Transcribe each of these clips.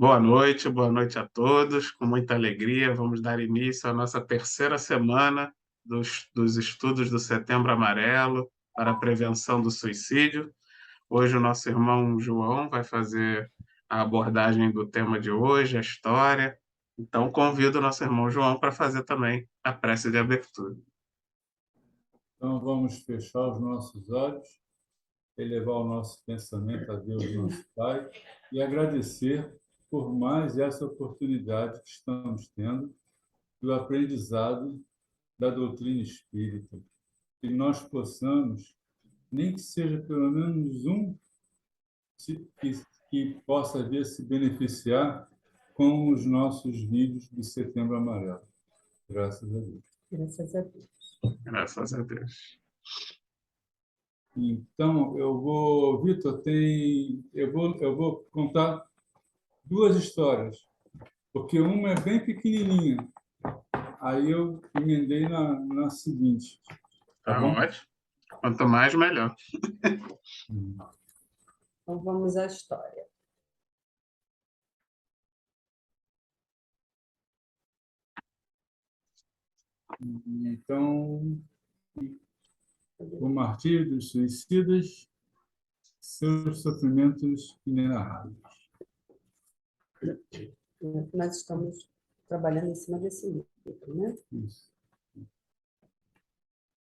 Boa noite a todos. Com muita alegria, vamos dar início à nossa terceira semana dos estudos do Setembro Amarelo para a prevenção do suicídio. Hoje, o nosso irmão João vai fazer a abordagem do tema de hoje, a história. Então, convido o nosso irmão João para fazer também a prece de abertura. Então, vamos fechar os nossos olhos, elevar o nosso pensamento a Deus, nosso Pai, e agradecer por mais essa oportunidade que estamos tendo do aprendizado da doutrina espírita. Que nós possamos, nem que seja pelo menos um, que possa vir se beneficiar com os nossos vídeos de Setembro Amarelo. Graças a Deus. Graças a Deus. Graças a Deus. Então, Vitor, eu vou contar duas histórias, porque uma é bem pequenininha. Aí eu emendei na seguinte. Tá bom? Ótimo. Quanto mais, melhor. Então, vamos à história. Então, o martírio dos suicidas, seus sofrimentos inenarráveis. Nós estamos trabalhando em cima desse livro, né? Isso.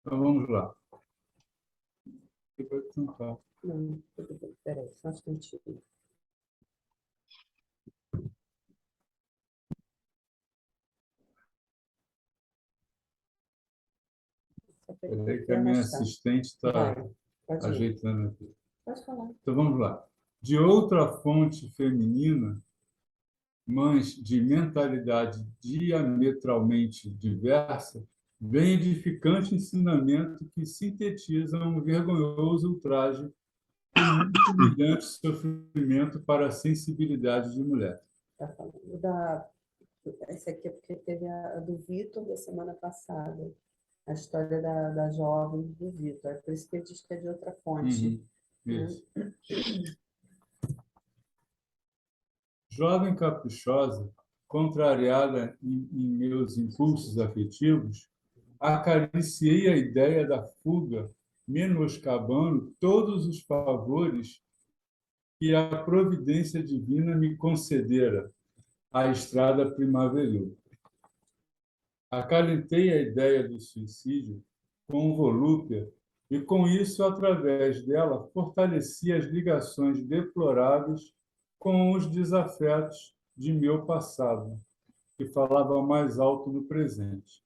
Então, vamos lá. Você pode tentar. Não, tudo bem. Peraí, só um instantinho. Peraí que a minha assistente está ajeitando aqui. Pode falar. Então, vamos lá. De outra fonte feminina, mães de mentalidade diametralmente diversa, vem edificante ensinamento que sintetiza um vergonhoso ultraje e muito humilhante sofrimento para a sensibilidade de mulher. Está falando esse aqui é porque teve a do Vitor da semana passada, a história da jovem do Vitor. É por isso que ele diz que é de outra fonte. Isso. Jovem caprichosa, contrariada em meus impulsos afetivos, acariciei a ideia da fuga, menoscabando todos os favores que a providência divina me concedera à estrada primaveril. Acalentei a ideia do suicídio com volúpia e, com isso, através dela, fortaleci as ligações deploráveis com os desafetos de meu passado, que falava mais alto no presente.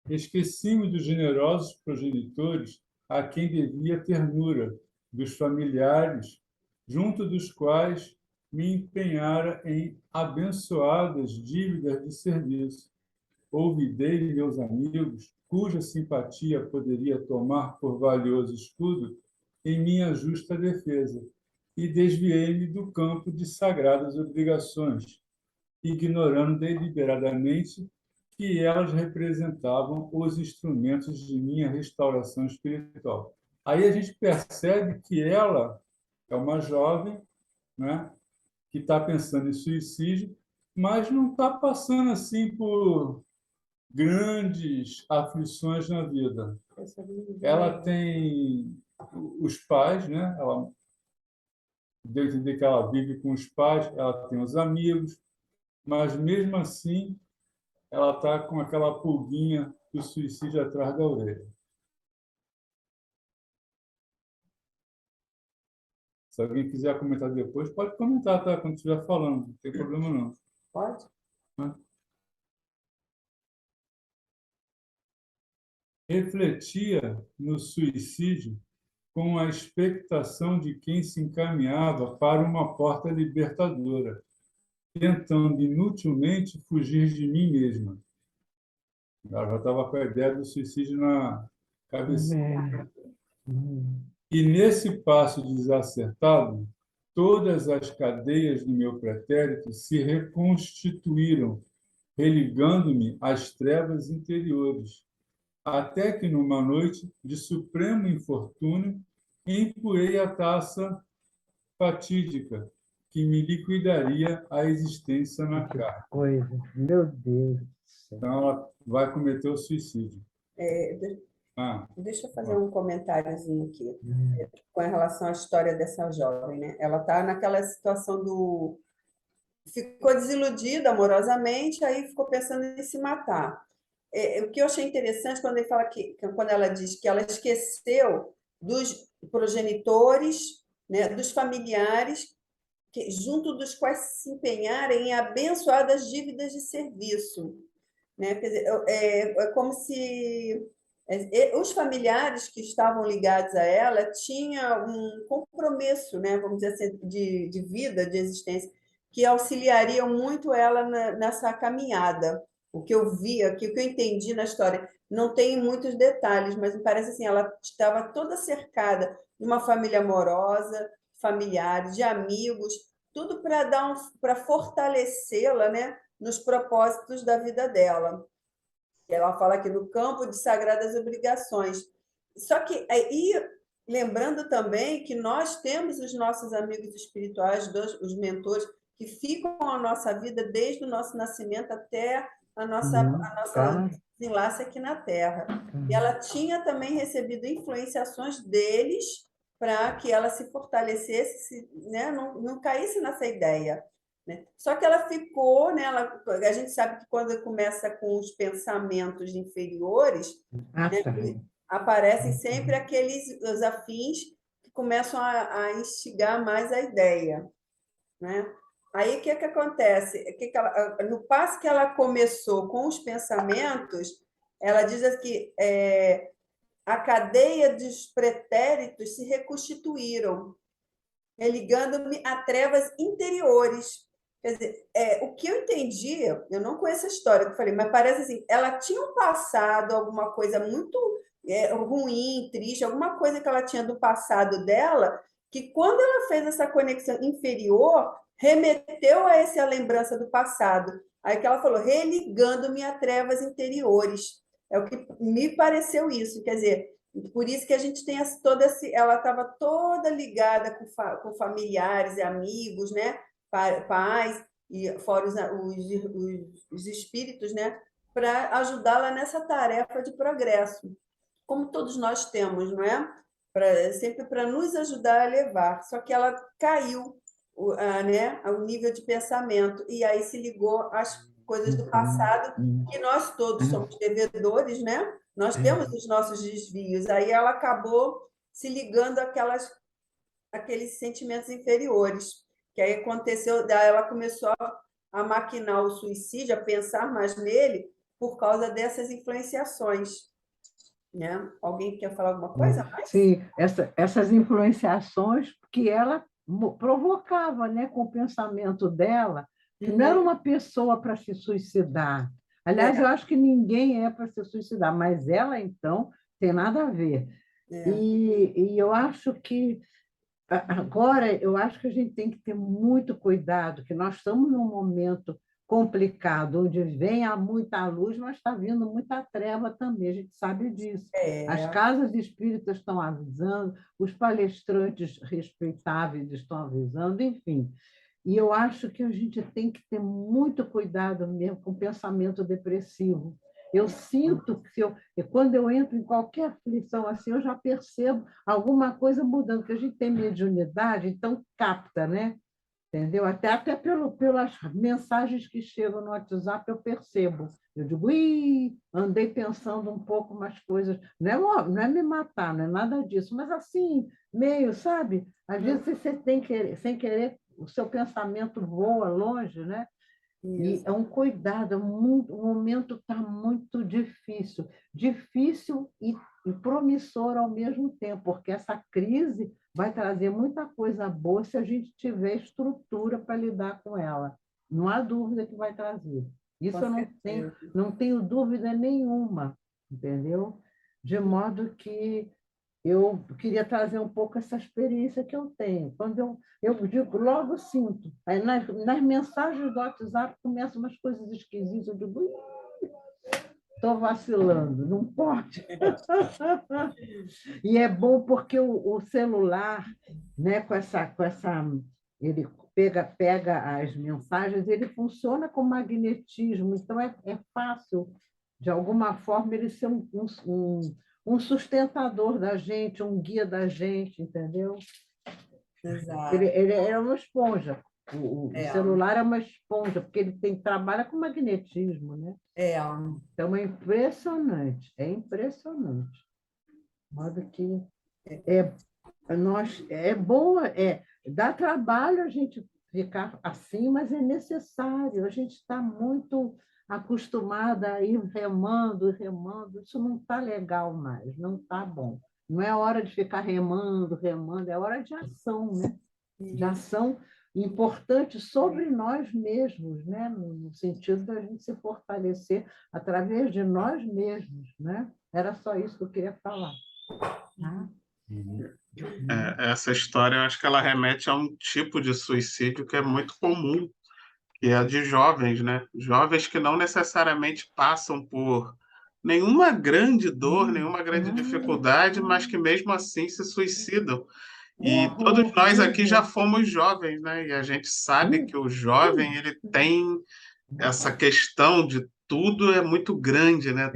Esqueci-me dos generosos progenitores a quem devia ternura, dos familiares, junto dos quais me empenhara em abençoadas dívidas de serviço. Olvidei meus amigos, cuja simpatia poderia tomar por valioso escudo em minha justa defesa, e desviei-me do campo de sagradas obrigações, ignorando deliberadamente que elas representavam os instrumentos de minha restauração espiritual. Aí a gente percebe que ela é uma jovem, né, que está pensando em suicídio, mas não está passando assim por grandes aflições na vida. Ela tem os pais, né? Ela deu a entender que ela vive com os pais, ela tem os amigos, mas mesmo assim ela está com aquela pulguinha do suicídio atrás da orelha. Se alguém quiser comentar depois, pode comentar, tá? Quando estiver falando, não tem problema não. Pode? Refletia no suicídio com a expectação de quem se encaminhava para uma porta libertadora, tentando inutilmente fugir de mim mesma. Ela já estava com a ideia do suicídio na cabeça. E nesse passo desacertado, todas as cadeias do meu pretérito se reconstituíram, religando-me às trevas interiores, até que, numa noite de supremo infortúnio, empurrei a taça fatídica que me liquidaria a existência na Que carne. coisa, meu Deus do céu. Então, ela vai cometer o suicídio. Ah, Deixa eu fazer um comentáriozinho aqui com relação à história dessa jovem, né? Ela está naquela situação do... Ficou desiludida amorosamente, aí ficou pensando em se matar. O que eu achei interessante quando ele fala quando ela diz que ela esqueceu dos progenitores, né, dos familiares, junto dos quais se empenharem em abençoar as dívidas de serviço, né? Quer dizer, é como se os familiares que estavam ligados a ela tinham um compromisso, né, vamos dizer assim, de vida, de existência, que auxiliariam muito ela nessa caminhada. O que eu vi aqui, o que eu entendi na história, não tem muitos detalhes, mas me parece assim, ela estava toda cercada de uma família amorosa, familiares, de amigos, tudo para fortalecê-la, né, nos propósitos da vida dela. Ela fala aqui no campo de sagradas obrigações. Só que aí, lembrando também que nós temos os nossos amigos espirituais, os mentores, que ficam na nossa vida desde o nosso nascimento até a nossa desenlace aqui na Terra. E ela tinha também recebido influenciações deles para que ela se fortalecesse, né? Não caísse nessa ideia. Né? Só que ela ficou, né? A gente sabe que quando começa com os pensamentos inferiores, né, aparecem sempre os afins que começam a instigar mais a ideia. Né? Aí o que acontece? No passo que ela começou com os pensamentos, ela diz que a cadeia dos pretéritos se reconstituíram, ligando-me a trevas interiores. Quer dizer, o que eu entendi, eu não conheço a história que eu falei, mas parece assim, ela tinha um passado, alguma coisa muito ruim, triste, alguma coisa que ela tinha do passado dela, que quando ela fez essa conexão inferior, remeteu a essa lembrança do passado. Aí que ela falou, religando-me a trevas interiores. É o que me pareceu isso, quer dizer, por isso que a gente tem ela estava toda ligada com familiares e amigos, né? Pais, e fora os espíritos, né? Para ajudá-la nessa tarefa de progresso, como todos nós temos, não é? Sempre para nos ajudar a levar. Só que ela caiu, né? O nível de pensamento, e aí se ligou às coisas do passado, que nós todos somos devedores, né? Nós temos os nossos desvios. Aí ela acabou se ligando àqueles sentimentos inferiores. Que aí aconteceu, daí ela começou a maquinar o suicídio, a pensar mais nele, por causa dessas influenciações. Né? Alguém quer falar alguma coisa mais? Sim, essas influenciações que ela provocava, né, com o pensamento dela, que não era uma pessoa para se suicidar. Aliás, eu acho que ninguém é para se suicidar, mas ela, então, tem nada a ver. E eu acho que agora, eu acho que a gente tem que ter muito cuidado, que nós estamos num momento complicado, onde vem muita luz, mas está vindo muita treva também, a gente sabe disso. As casas espíritas estão avisando, os palestrantes respeitáveis estão avisando, enfim. E eu acho que a gente tem que ter muito cuidado mesmo com o pensamento depressivo. Eu sinto que quando eu entro em qualquer aflição assim, eu já percebo alguma coisa mudando, porque a gente tem mediunidade, então capta, né? Entendeu? Até pelas mensagens que chegam no WhatsApp, eu percebo. Eu digo, andei pensando um pouco umas coisas. Não é me matar, não é nada disso, mas assim, meio, sabe? Às vezes você tem sem querer, o seu pensamento voa longe, né? E é um cuidado, o momento está muito difícil. Difícil e promissor ao mesmo tempo, porque essa crise vai trazer muita coisa boa se a gente tiver estrutura para lidar com ela. Não há dúvida que vai trazer. Isso eu não tenho dúvida nenhuma, entendeu? De modo que eu queria trazer um pouco essa experiência que eu tenho. Quando eu digo, logo sinto. Aí nas mensagens do WhatsApp começam umas coisas esquisitas. Eu digo, estou vacilando, não pode. E é bom porque o celular, né, ele pega as mensagens, ele funciona com magnetismo, então é fácil, de alguma forma, ele ser um sustentador da gente, um guia da gente, entendeu? Exato. Ele é uma esponja. O É, celular é uma esponja, porque ele trabalha com magnetismo, né? é. Então é impressionante, é impressionante. De modo que é bom, dá trabalho a gente ficar assim, mas é necessário. A gente está muito acostumada a ir remando, remando. Isso não está legal mais, não está bom. Não é hora de ficar remando, remando, é hora de ação, né? De ação importante sobre nós mesmos, né? No sentido da gente se fortalecer através de nós mesmos, né? Era só isso que eu queria falar. Tá? Essa história, eu acho que ela remete a um tipo de suicídio que é muito comum, que é a de jovens, né? Jovens que não necessariamente passam por nenhuma grande dor, nenhuma grande dificuldade, mas que mesmo assim se suicidam. E todos nós aqui já fomos jovens, né? E a gente sabe que o jovem ele tem essa questão de tudo é muito grande, né?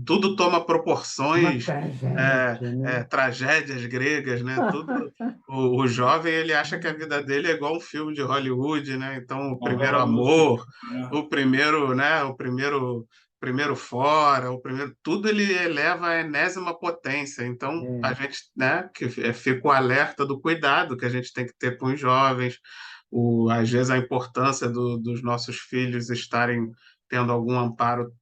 Tudo toma Uma proporções, tragédia, né? tragédias gregas, né? O jovem ele acha que a vida dele é igual um filme de Hollywood, né? Então, o primeiro Novela Rússia, amor, né? o primeiro, né? O primeiro fora, o primeiro, tudo ele eleva à enésima potência. Então, a gente, né? Que fica o alerta do cuidado que a gente tem que ter com os jovens, às vezes a importância dos nossos filhos estarem tendo algum amparo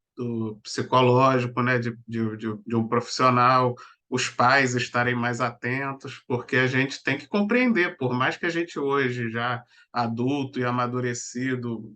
psicológico, né, de um profissional, os pais estarem mais atentos, porque a gente tem que compreender, por mais que a gente hoje, já adulto e amadurecido,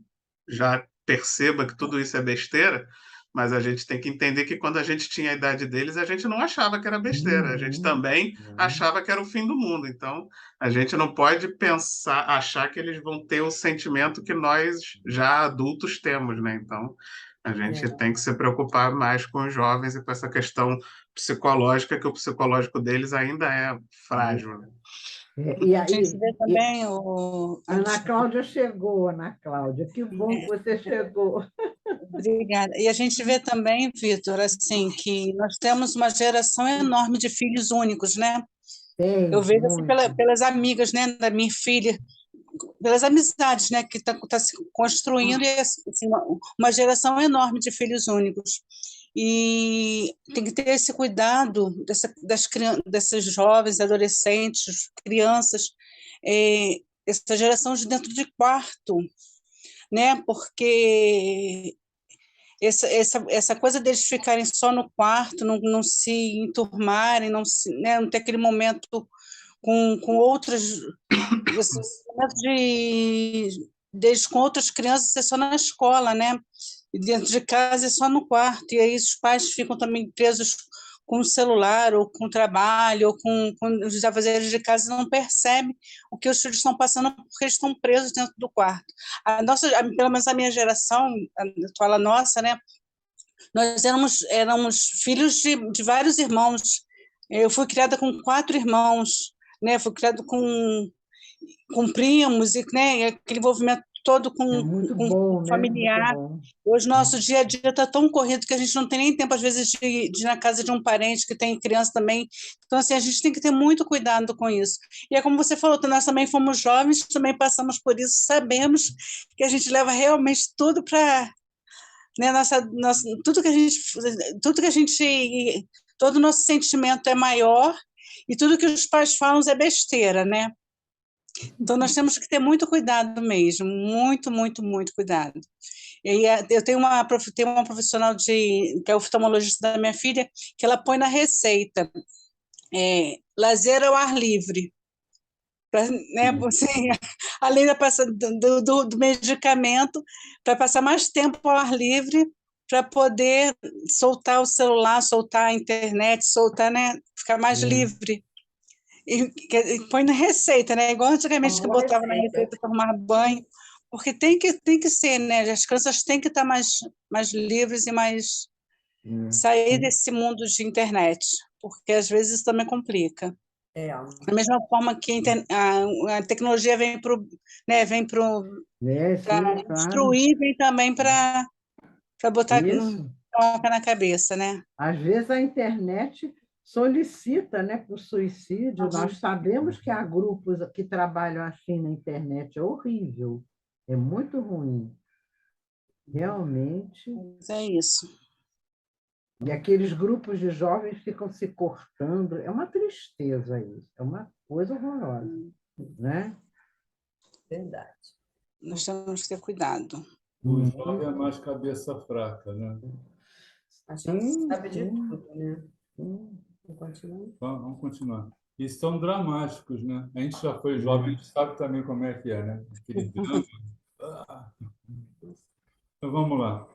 já perceba que tudo isso é besteira, mas a gente tem que entender que quando a gente tinha a idade deles, a gente não achava que era besteira, a gente também achava que era o fim do mundo. Então, a gente não pode pensar, achar que eles vão ter o sentimento que nós já adultos temos, né? Então, a gente tem que se preocupar mais com os jovens e com essa questão psicológica, que o psicológico deles ainda é frágil, né? E A gente aí, vê também Ana Cláudia chegou, Ana Cláudia, que bom que você chegou. Obrigada. E a gente vê também, Vitor, assim, que nós temos uma geração enorme de filhos únicos, né? Tem, Eu vejo assim, muito. pelas amigas, né, da minha filha, pelas amizades, né, que está se construindo, e assim, uma geração enorme de filhos únicos. E tem que ter esse cuidado dessas jovens, adolescentes, crianças, essa geração de dentro de quarto, né? Porque essa coisa deles ficarem só no quarto, não se enturmarem, né, não ter aquele momento com outras, esse momento deles com outras crianças é só na escola, né? E dentro de casa é só no quarto, e aí os pais ficam também presos com o celular, ou com o trabalho, ou com os afazeres de casa, e não percebem o que os filhos estão passando, porque eles estão presos dentro do quarto. Pelo menos a minha geração, a nossa, né? Nós éramos filhos de vários irmãos. Eu fui criada com 4 irmãos, né? Fui criada com primos, e, né, aquele envolvimento todo Muito com bom, né? Muito familiar. bom. Hoje, nosso dia a dia está tão corrido que a gente não tem nem tempo, às vezes, de ir na casa de um parente que tem criança também. Então, assim, a gente tem que ter muito cuidado com isso. E é como você falou, nós também fomos jovens, também passamos por isso, sabemos que a gente leva realmente tudo para, né, tudo que a gente, todo o nosso sentimento é maior, e tudo que os pais falam é besteira, né? Então, nós temos que ter muito cuidado mesmo, muito, muito, muito cuidado. E aí, eu tenho uma profissional que é oftalmologista da minha filha, que ela põe na receita, lazer ao ar livre, né, você, além do medicamento, para passar mais tempo ao ar livre, para poder soltar o celular, soltar a internet, soltar, né, ficar mais livre. E põe na receita, né? Igual antigamente que botava na receita para tomar banho, porque tem que ser, né? As crianças têm que estar mais livres e mais sair desse mundo de internet, porque às vezes isso também complica. Da mesma forma que a tecnologia vem para sim, claro. instruir, vem também para botar Isso. coloca na cabeça, né? Às vezes a internet solicita, né, para o suicídio. Nós sabemos que há grupos que trabalham assim na internet. É horrível, é muito ruim, realmente. Mas é isso. E aqueles grupos de jovens ficam se cortando. É uma tristeza isso, é uma coisa horrorosa, né? Verdade. Nós temos que ter cuidado. O jovem é mais cabeça fraca, né? Achando que sabe de tudo, né? Continua. Vamos continuar. E são dramáticos, né? A gente já foi jovem, a gente sabe também como é que é, né? Aquele drama. Então, vamos lá.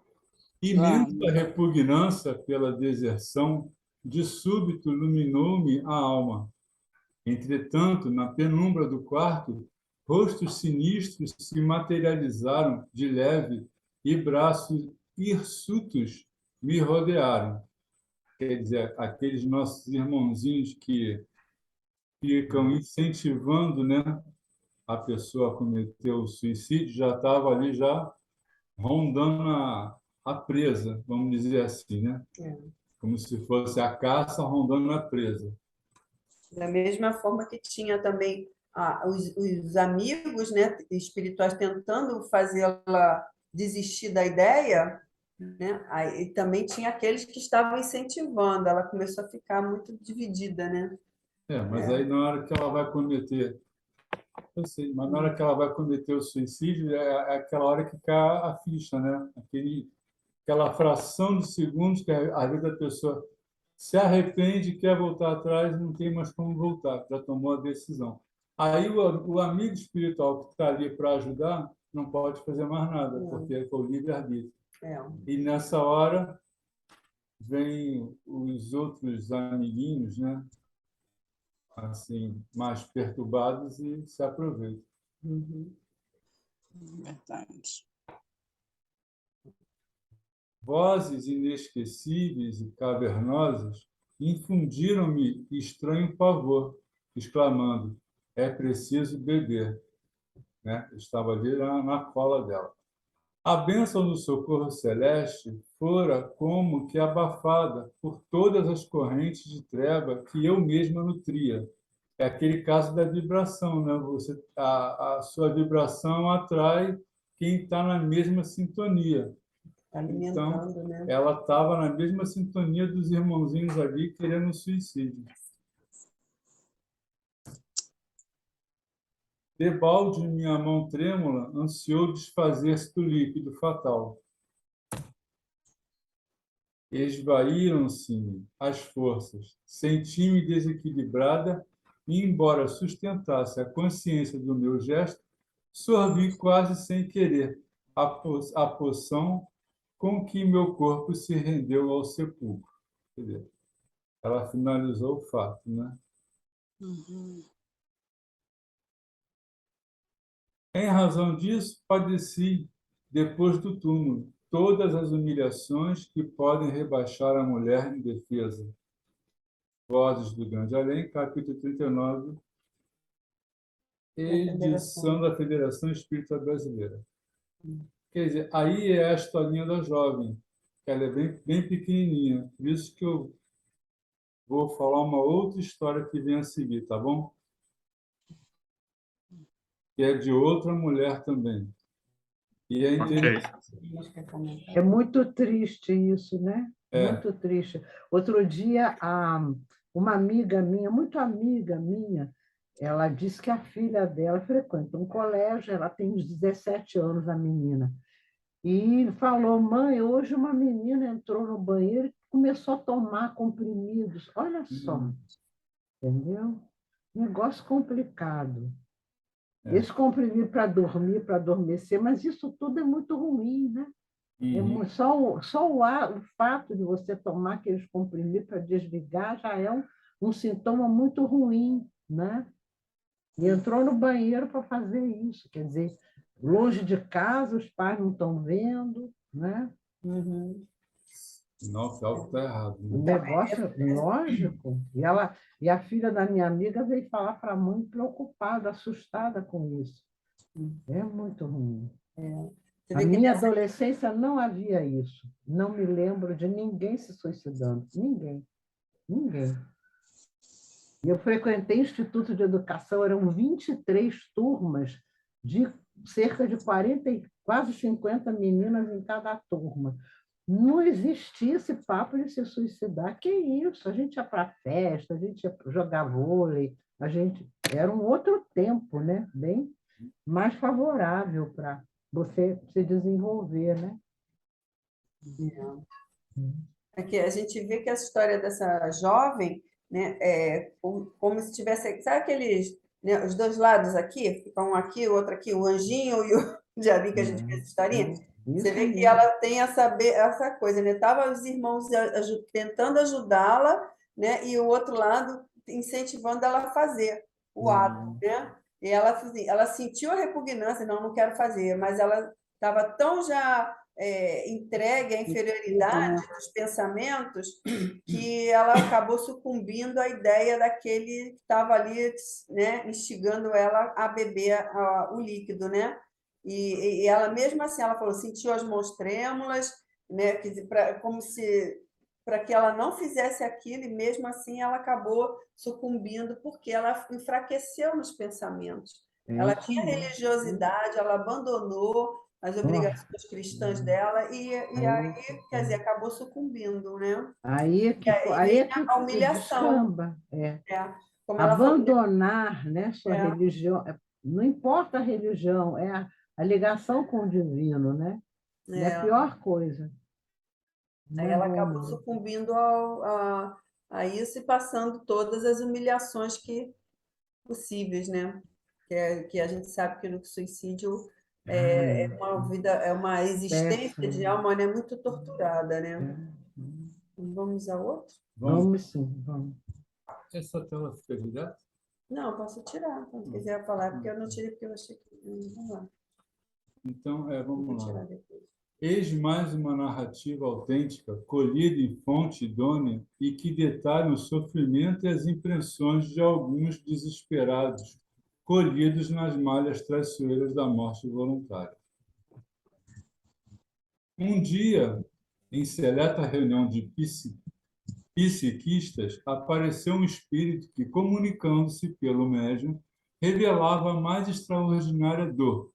Imensa repugnância pela deserção, de súbito iluminou-me a alma. Entretanto, na penumbra do quarto, rostos sinistros se materializaram de leve e braços hirsutos me rodearam. Quer dizer, aqueles nossos irmãozinhos que ficam incentivando, né, a pessoa a cometer o suicídio, já estava ali já rondando a presa, vamos dizer assim, né? Como se fosse a caça rondando a presa. Da mesma forma que tinha também os amigos, né, espirituais tentando fazê-la desistir da ideia, né? Aí também tinha aqueles que estavam incentivando. Ela começou a ficar muito dividida, né? Mas aí na hora que ela vai cometer, eu sei, mas na hora que ela vai cometer o suicídio, é aquela hora que cai a ficha, né? Aquela fração de segundos que a vida da pessoa se arrepende, quer voltar atrás, não tem mais como voltar, já tomou a decisão. Aí o amigo espiritual que está ali para ajudar não pode fazer mais nada, porque é o livre-arbítrio. E nessa hora vem os outros amiguinhos, né? Assim, mais perturbados e se aproveitam. Verdade. Vozes inesquecíveis e cavernosas infundiram-me estranho pavor, exclamando: é preciso beber. Né? Estava ali na cola dela. A bênção do socorro celeste fora como que abafada por todas as correntes de treva que eu mesma nutria. É aquele caso da vibração, né? A sua vibração atrai quem está na mesma sintonia. Alimentando, Então, né? ela estava na mesma sintonia dos irmãozinhos ali querendo suicídio. Debalde, minha mão trêmula, ansiou desfazer-se do líquido fatal. Esvaíram-se as forças. Senti-me desequilibrada e, embora sustentasse a consciência do meu gesto, sorvi quase sem querer a poção com que meu corpo se rendeu ao sepulcro. Quer dizer, ela finalizou o fato, né? Em razão disso, padeci, depois do túmulo, todas as humilhações que podem rebaixar a mulher indefesa. Vozes do Grande Além, capítulo 39, edição da Federação Espírita Brasileira. Quer dizer, aí é a historinha da jovem, que ela é bem pequenininha, por isso que eu vou falar uma outra história que vem a seguir, tá bom? Que é de outra mulher também. E é interessante. É muito triste isso, né? Muito triste. Outro dia, uma amiga minha, muito amiga minha, ela disse que a filha dela frequenta um colégio, ela tem uns 17 anos, a menina, e falou: mãe, hoje uma menina entrou no banheiro e começou a tomar comprimidos. Olha só, entendeu? Negócio complicado. Esse comprimido para dormir, para adormecer, mas isso tudo é muito ruim, né? Só o fato de você tomar aqueles comprimidos para desligar já é um sintoma muito ruim, né? E entrou no banheiro para fazer isso, quer dizer, longe de casa, os pais não estão vendo, né? Não, que algo está errado, O né? negócio, lógico. E a filha da minha amiga veio falar para a mãe preocupada, assustada com isso. É muito ruim. Você Na vê que minha nessa adolescência não havia isso. Não me lembro de ninguém se suicidando. Ninguém. Ninguém. E eu frequentei Instituto de Educação, eram 23 turmas de cerca de 40, quase 50 meninas em cada turma. Não existia esse papo de se suicidar. Que isso? A gente ia para a festa, a gente ia jogar vôlei, a gente... Era um outro tempo, né? Bem mais favorável para você se desenvolver, né? é que a gente vê que a história dessa jovem, né, como se tivesse, sabe aqueles, né, os dois lados aqui, fica um aqui, o outro aqui, o anjinho e o diabinho que a gente fez historinha. Você Isso vê que mesmo. ela tem essa coisa, né? Tava os irmãos tentando ajudá-la, né, e o outro lado incentivando ela a fazer o ato, né? E ela, assim, ela sentiu a repugnância, não quero fazer, mas ela estava tão já entregue à inferioridade dos pensamentos que ela acabou sucumbindo à ideia daquele que estava ali, né, instigando ela a beber o líquido, né? E ela mesmo assim, ela falou, sentiu as mãos trêmulas, né, como se para que ela não fizesse aquilo, e mesmo assim ela acabou sucumbindo porque ela enfraqueceu nos pensamentos. É Ela isso tinha mesmo. religiosidade, ela abandonou as Nossa, obrigações cristãs dela e aí, quer dizer, acabou sucumbindo, né? E aí aí vem é que a humilhação, descamba. É. né? Como ela falou, Abandonar, né, sua é, religião, não importa a religião, é a ligação com o divino, né? É a é. pior coisa. Não Aí é ela bom, acabou não. sucumbindo a isso e passando todas as humilhações possíveis, né? Que a gente sabe que no suicídio Ah, é uma vida, é uma existência de péssimo. alma, né? Muito torturada, É. né? Vamos a outro? Vamos. Vamos sim, vamos. Essa tela fica direto? Não, posso tirar, quando quiser falar, porque eu não tirei, porque eu achei que. Vamos lá, Então, vou vamos lá. tirar depois. Eis mais uma narrativa autêntica, colhida em fonte idônea e que detalha o sofrimento e as impressões de alguns desesperados, colhidos nas malhas traiçoeiras da morte voluntária. Um dia, em seleta reunião de psiquistas, apareceu um espírito que, comunicando-se pelo médium, revelava a mais extraordinária dor.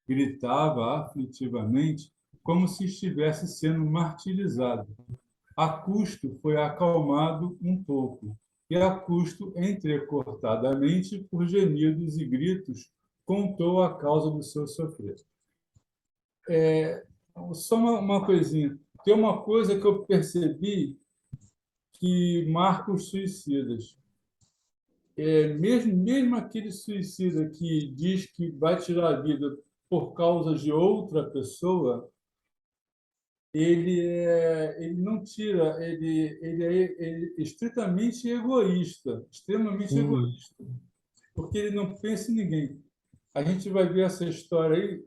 Gritava aflitivamente, como se estivesse sendo martirizado. A custo foi acalmado um pouco, e a custo, entrecortadamente, por gemidos e gritos, contou a causa do seu sofrer. Só uma coisinha. Tem uma coisa que eu percebi que marca os suicidas. Mesmo aquele suicida que diz que vai tirar a vida por causa de outra pessoa, ele não tira, ele é estritamente egoísta, extremamente Sim. egoísta, porque ele não pensa em ninguém. A gente vai ver essa história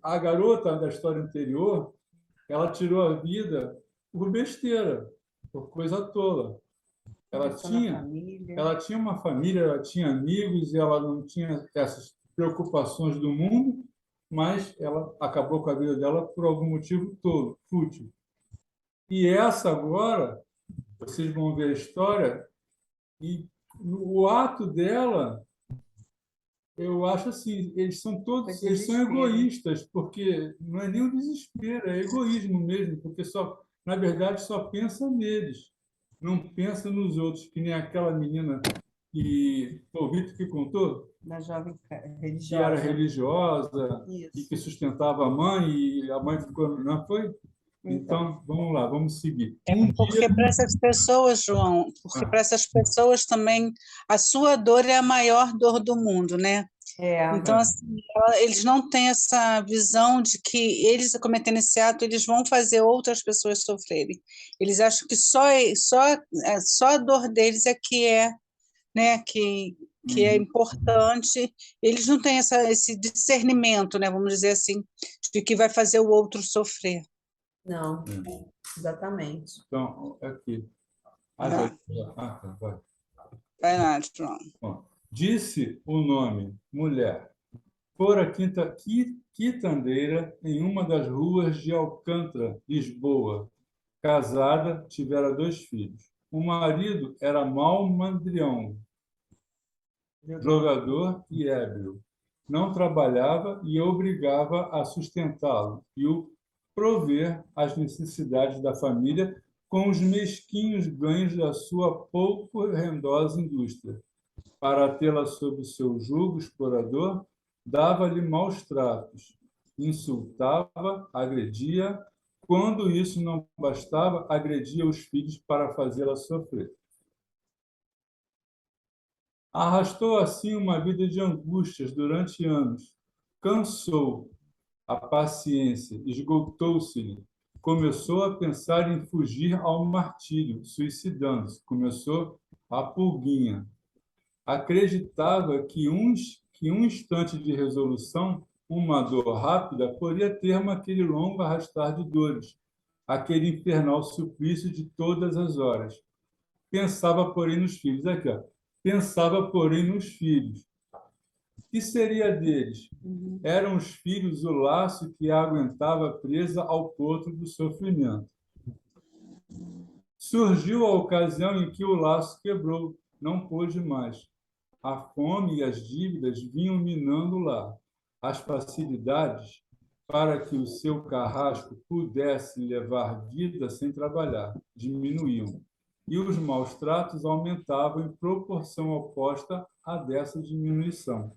a garota da história anterior, ela tirou a vida por besteira, por coisa tola. Ela Pensando na tinha, família. ela tinha uma família, ela tinha amigos, e ela não tinha essas preocupações do mundo, mas ela acabou com a vida dela por algum motivo tolo, fútil. E essa agora, vocês vão ver a história, e o ato dela, eu acho assim, Foi eles são desespero. egoístas, porque não é nem o desespero, é egoísmo mesmo, porque na verdade só pensa neles, não pensa nos outros, que nem aquela menina que foi o Vitor que contou, Da jovem que era religiosa. religiosa e que Isso. sustentava a mãe, e a mãe ficou, não foi? Então, Então, vamos lá, vamos seguir. É Um dia. porque para essas pessoas, João, porque para essas pessoas também a sua dor é a maior dor do mundo, né? Então, assim, eles não têm essa visão de que eles cometendo esse ato, eles vão fazer outras pessoas sofrerem. Eles acham que só a dor deles é que é, né, que é importante. Eles não têm esse discernimento, né, vamos dizer assim, de que vai fazer o outro sofrer. Não, exatamente. Então, aqui. Tá, vai. Vai lá, João. Bom, disse o nome, mulher. Fora quitandeira em uma das ruas de Alcântara, Lisboa. Casada, tivera 2 filhos. O marido era mau mandrião, jogador e ébrio. Não trabalhava e obrigava a sustentá-lo e o prover as necessidades da família com os mesquinhos ganhos da sua pouco rendosa indústria. Para tê-la sob seu jugo explorador, dava-lhe maus tratos, insultava, agredia. Quando isso não bastava, agredia os filhos para fazê-la sofrer. Arrastou assim uma vida de angústias durante anos. Cansou, a paciência esgotou-se-lhe. Começou a pensar em fugir ao martírio, suicidando-se. Começou a pulguinha. Acreditava que um instante de resolução, uma dor rápida, poria termo àquele longo arrastar de dores, aquele infernal suplício de todas as horas. Pensava, porém, nos filhos. Aqui, ó. Pensava, porém, nos filhos. Que seria deles? Eram os filhos o laço que a aguentava presa ao potro do sofrimento. Surgiu a ocasião em que o laço quebrou, não pôde mais. A fome e as dívidas vinham minando lá. As facilidades para que o seu carrasco pudesse levar vida sem trabalhar diminuíam. E os maus tratos aumentavam em proporção oposta à dessa diminuição.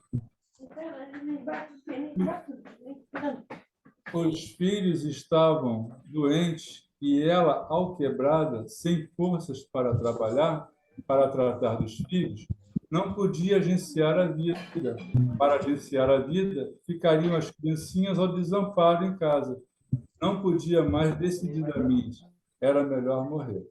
Os filhos estavam doentes e ela, alquebrada, sem forças para trabalhar, para tratar dos filhos, não podia agenciar a vida. Para agenciar a vida, ficariam as criancinhas ao desamparo em casa. Não podia mais decididamente. Era melhor morrer.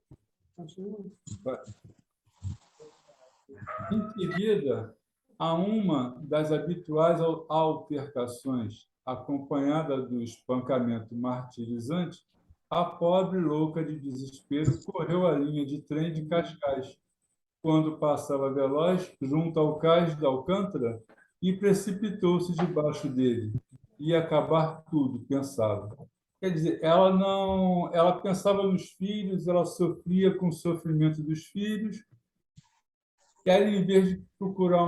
Em seguida, a uma das habituais altercações, acompanhada do espancamento martirizante, a pobre louca de desespero correu a linha de trem de Cascais, quando passava veloz junto ao cais de Alcântara e precipitou-se debaixo dele. Ia acabar tudo, pensava. Quer dizer, ela pensava nos filhos, ela sofria com o sofrimento dos filhos, e aí, em vez de procurar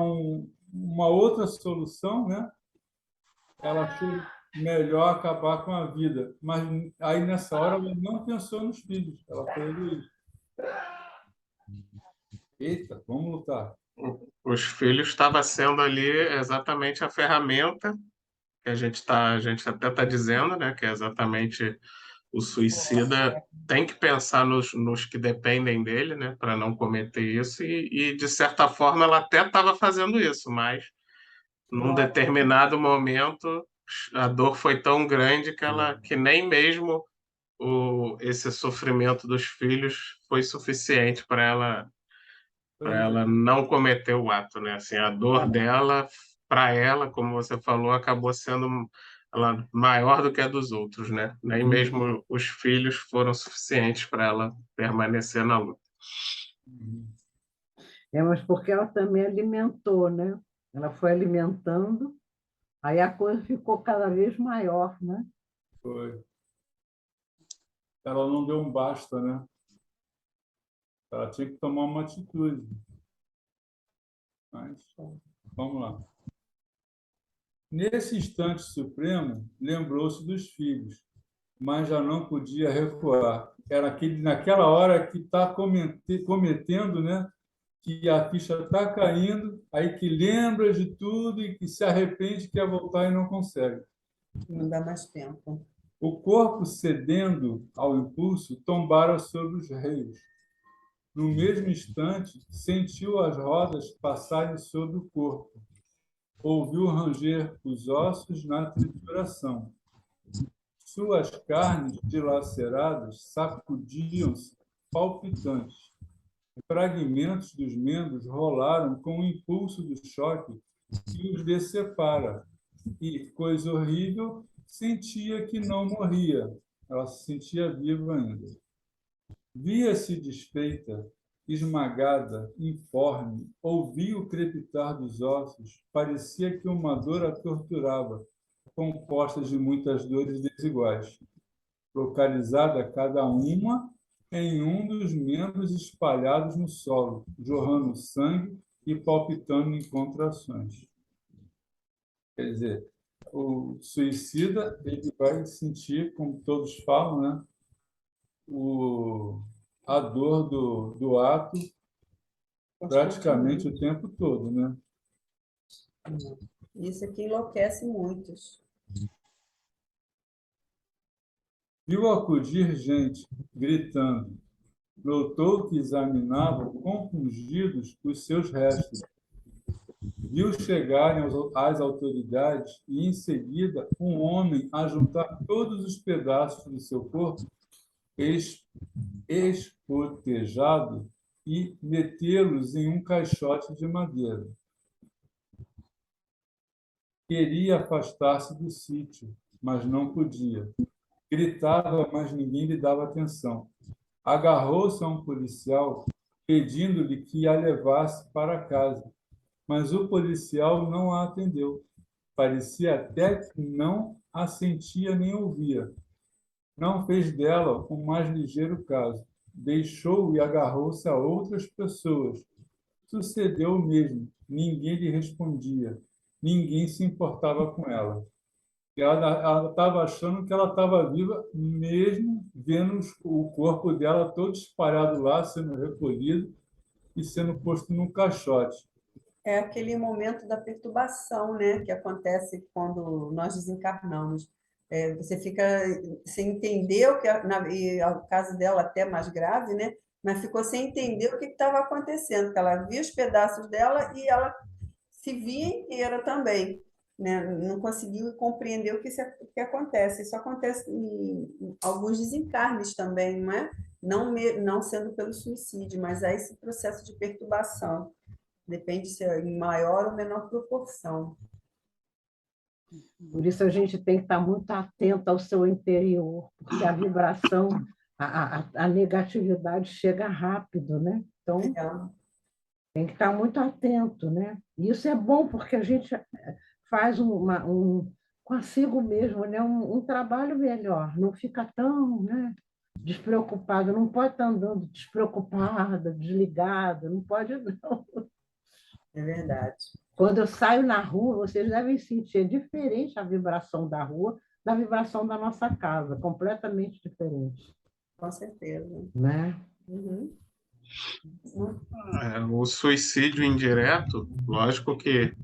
uma outra solução, né, ela achou melhor acabar com a vida. Mas aí, nessa hora, ela não pensou nos filhos, ela foi egoísta. Eita, vamos lutar. Os filhos estava sendo ali exatamente a ferramenta que a gente até está dizendo, né, que é exatamente o suicida tem que pensar nos que dependem dele, né, para não cometer isso, e, de certa forma, ela até estava fazendo isso, mas num determinado momento a dor foi tão grande que nem mesmo esse sofrimento dos filhos foi suficiente para ela não cometer o ato, né? Assim, a dor dela, para ela, como você falou, acabou sendo ela maior do que a dos outros, né? Nem mesmo os filhos foram suficientes para ela permanecer na luta. Mas porque ela também alimentou, né? Ela foi alimentando, aí a coisa ficou cada vez maior, né? Foi. Ela não deu um basta, né? Ela tinha que tomar uma atitude. Mas, vamos lá. Nesse instante supremo, lembrou-se dos filhos, mas já não podia recuar. Era naquela hora que está cometendo, né? Que a ficha está caindo, aí que lembra de tudo e que se arrepende, quer voltar e não consegue. Não dá mais tempo. O corpo, cedendo ao impulso, tombara sobre os reios. No mesmo instante, sentiu as rodas passarem sobre o corpo. Ouviu ranger os ossos na trituração. Suas carnes dilaceradas sacudiam-se, palpitantes. Fragmentos dos membros rolaram com o impulso do choque que os decepara. E, coisa horrível, sentia que não morria. ela se sentia viva ainda. Via-se desfeita, esmagada, informe, ouvia o crepitar dos ossos, parecia que uma dor a torturava, composta de muitas dores desiguais, localizada cada uma em um dos membros espalhados no solo, jorrando sangue e palpitando em contrações. Quer dizer, o suicida ele vai sentir, como todos falam, né, a dor do ato praticamente o tempo todo, né? Isso aqui enlouquece muitos. Viu acudir gente gritando. Notou que examinavam compungidos os seus restos. Viu chegarem as autoridades e, em seguida, um homem a juntar todos os pedaços do seu corpo espotejado e metê-los em um caixote de madeira. Queria afastar-se do sítio, mas não podia. Gritava, mas ninguém lhe dava atenção. Agarrou-se a um policial, pedindo-lhe que a levasse para casa, mas o policial não a atendeu. Parecia até que não a sentia nem ouvia. Não fez dela um mais ligeiro caso. Deixou e agarrou-se a outras pessoas. Sucedeu o mesmo. Ninguém lhe respondia. Ninguém se importava com ela. Ela estava achando que ela estava viva, mesmo vendo o corpo dela todo espalhado lá, sendo recolhido e sendo posto num caixote. É aquele momento da perturbação, né, que acontece quando nós desencarnamos. Você fica sem entender o que, e o caso dela até mais grave, né, mas ficou sem entender o que estava acontecendo, porque ela via os pedaços dela e ela se via inteira também, né? Não conseguiu compreender o que acontece. Isso acontece em alguns desencarnes também, não é? Não sendo pelo suicídio, mas há esse processo de perturbação. Depende se é em maior ou menor proporção. Por isso a gente tem que estar muito atento ao seu interior, porque a vibração, a negatividade chega rápido, né? Então, tem que estar muito atento, né? E isso é bom, porque a gente faz consigo mesmo, né? Um trabalho melhor, não fica tão, né, despreocupado, não pode estar andando despreocupada, desligada, não pode, não. É verdade. Quando eu saio na rua, vocês devem sentir, é diferente a vibração da rua da vibração da nossa casa, completamente diferente. Com certeza. Né? Uhum. O suicídio indireto, lógico que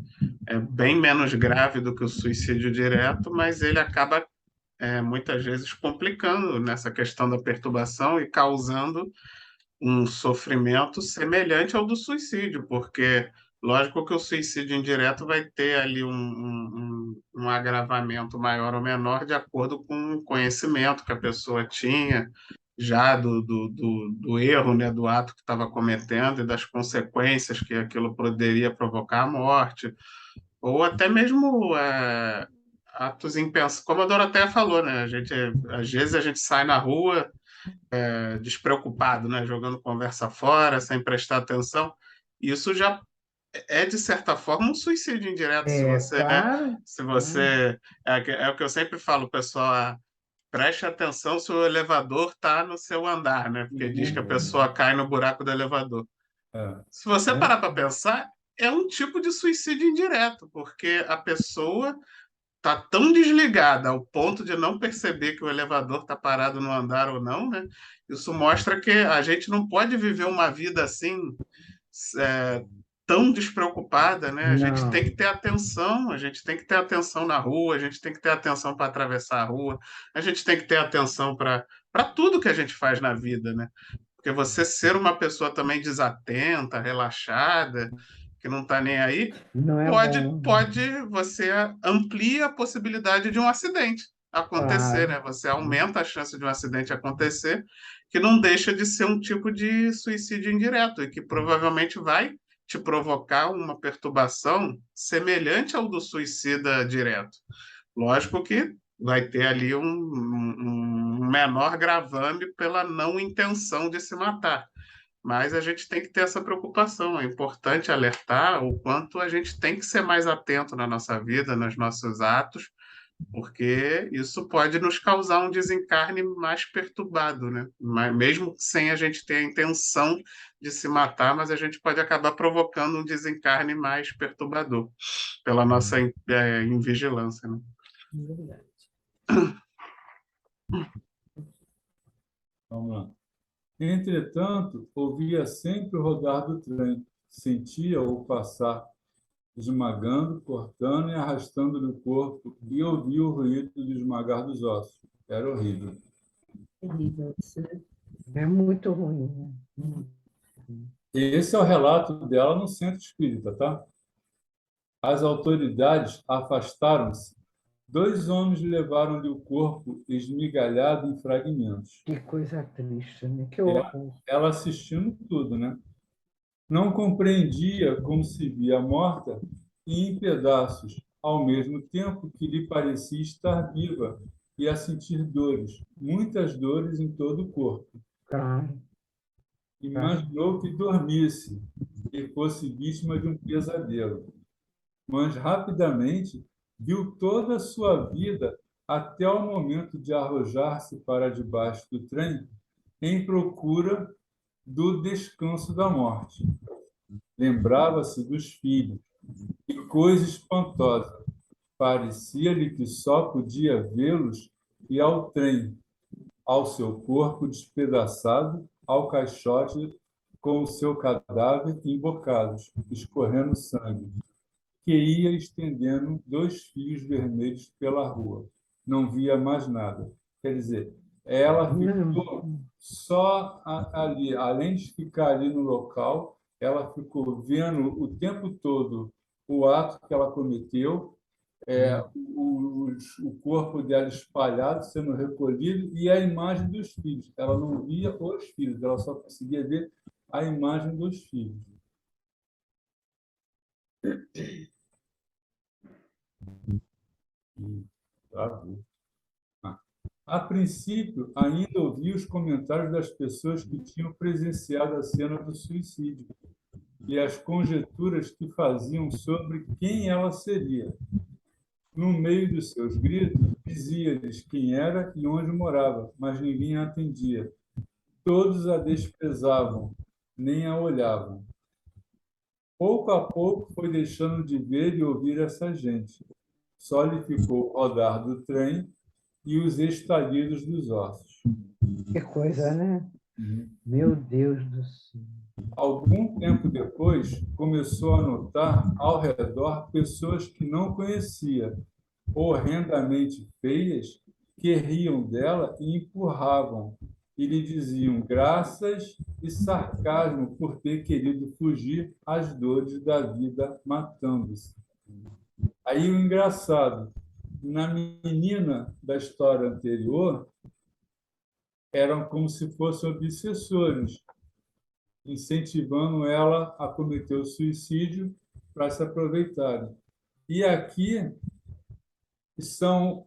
é bem menos grave do que o suicídio direto, mas ele acaba muitas vezes complicando nessa questão da perturbação e causando um sofrimento semelhante ao do suicídio, porque lógico que o suicídio indireto vai ter ali um agravamento maior ou menor de acordo com o conhecimento que a pessoa tinha já do erro, né, do ato que estava cometendo e das consequências que aquilo poderia provocar a morte, ou até mesmo atos impensados. Como a Doroteia falou, né, às vezes a gente sai na rua despreocupado, né, jogando conversa fora, sem prestar atenção. Isso já é, de certa forma, um suicídio indireto. Claro. Se você é o que eu sempre falo, pessoal, preste atenção se o elevador está no seu andar, né? Porque diz que a pessoa cai no buraco do elevador. Se você parar para pensar, é um tipo de suicídio indireto, porque a pessoa está tão desligada ao ponto de não perceber que o elevador está parado no andar ou não, né? Isso mostra que a gente não pode viver uma vida assim tão despreocupada, né? A gente tem que ter atenção, a gente tem que ter atenção na rua, a gente tem que ter atenção para atravessar a rua, a gente tem que ter atenção para tudo que a gente faz na vida, né? Porque você ser uma pessoa também desatenta, relaxada, que não está nem aí, Não é bom. você amplia a possibilidade de um acidente acontecer, né? Você aumenta a chance de um acidente acontecer, que não deixa de ser um tipo de suicídio indireto e que provavelmente vai te provocar uma perturbação semelhante ao do suicida direto. Lógico que vai ter ali um menor gravame pela não intenção de se matar. Mas a gente tem que ter essa preocupação. É importante alertar o quanto a gente tem que ser mais atento na nossa vida, nos nossos atos, porque isso pode nos causar um desencarne mais perturbado, né? Mesmo sem a gente ter a intenção de se matar, mas a gente pode acabar provocando um desencarne mais perturbador pela nossa invigilância, né? Verdade. Vamos lá. Entretanto, ouvia sempre o rodar do trem, sentia-o passar, esmagando, cortando e arrastando-lhe o corpo, e ouvia o ruído do esmagar dos ossos. Era horrível. Terrível isso, né? É muito ruim, né? Esse é o relato dela no centro espírita, tá? As autoridades afastaram-se. 2 homens levaram-lhe o corpo esmigalhado em fragmentos. Que coisa triste, né? Que Ela, horror. ela assistindo tudo, né? Não compreendia como se via morta e em pedaços, ao mesmo tempo que lhe parecia estar viva e a sentir dores, muitas dores em todo o corpo. Claro, claro. Imaginou que dormisse e fosse vítima de um pesadelo, mas rapidamente viu toda a sua vida até o momento de arrojar-se para debaixo do trem em procura do descanso da morte. Lembrava-se dos filhos, que coisa espantosa! Parecia-lhe que só podia vê-los e ao trem, ao seu corpo despedaçado, ao caixote com o seu cadáver embocados, escorrendo sangue, que ia estendendo 2 fios vermelhos pela rua. Não via mais nada. Quer dizer, ela ficou Não, só ali, além de ficar ali no local, ela ficou vendo o tempo todo o ato que ela cometeu, o corpo dela espalhado, sendo recolhido, e a imagem dos filhos. Ela não via os filhos, ela só conseguia ver a imagem dos filhos. Travou. A princípio, ainda ouvi os comentários das pessoas que tinham presenciado a cena do suicídio e as conjecturas que faziam sobre quem ela seria. No meio dos seus gritos, dizia-lhes quem era e onde morava, mas ninguém a atendia. Todos a desprezavam, nem a olhavam. Pouco a pouco foi deixando de ver e ouvir essa gente. Só lhe ficou o rodar do trem e os estalidos dos ossos. que coisa, né? Meu Deus do céu. Algum tempo depois, começou a notar ao redor pessoas que não conhecia, horrendamente feias, que riam dela e empurravam, e lhe diziam graças e sarcasmo por ter querido fugir às dores da vida matando-se. Aí o engraçado, na menina da história anterior, eram como se fossem obsessores, incentivando ela a cometer o suicídio para se aproveitarem. E aqui são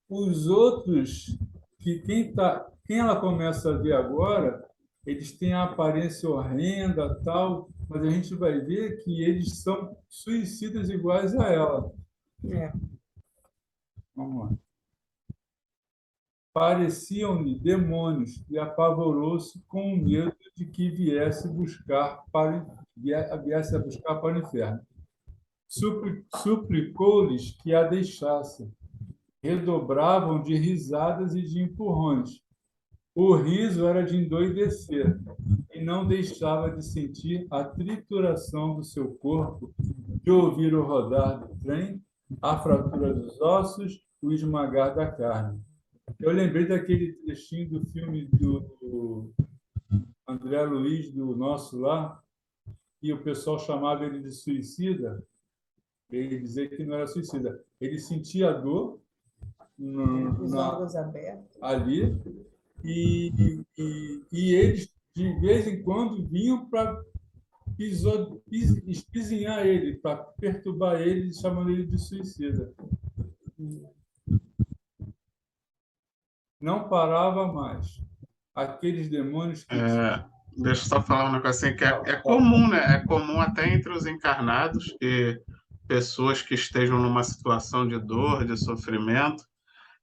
os outros que quem ela começa a ver agora, eles têm a aparência horrenda, tal, mas a gente vai ver que eles são suicidas iguais a ela. É. Vamos lá. Pareciam-lhe demônios e apavorou-se com o medo de que viesse a buscar para o inferno. Suplicou-lhes que a deixassem. Redobravam de risadas e de empurrões. O riso era de endoidecer e não deixava de sentir a trituração do seu corpo, de ouvir o rodar do trem, a fratura dos ossos, o esmagar da carne. Eu lembrei daquele trechinho do filme do André Luiz, do Nosso Lar, e o pessoal chamava ele de suicida. Ele dizia que não era suicida. Ele sentia dor Os órgãos abertos. ali e eles, de vez em quando, vinham para espizinhar ele, para perturbar ele, chamando ele de suicida. não parava mais. Aqueles demônios que Deixa eu só falar um negocinho que é comum, né? É comum até entre os encarnados e pessoas que estejam numa situação de dor, de sofrimento,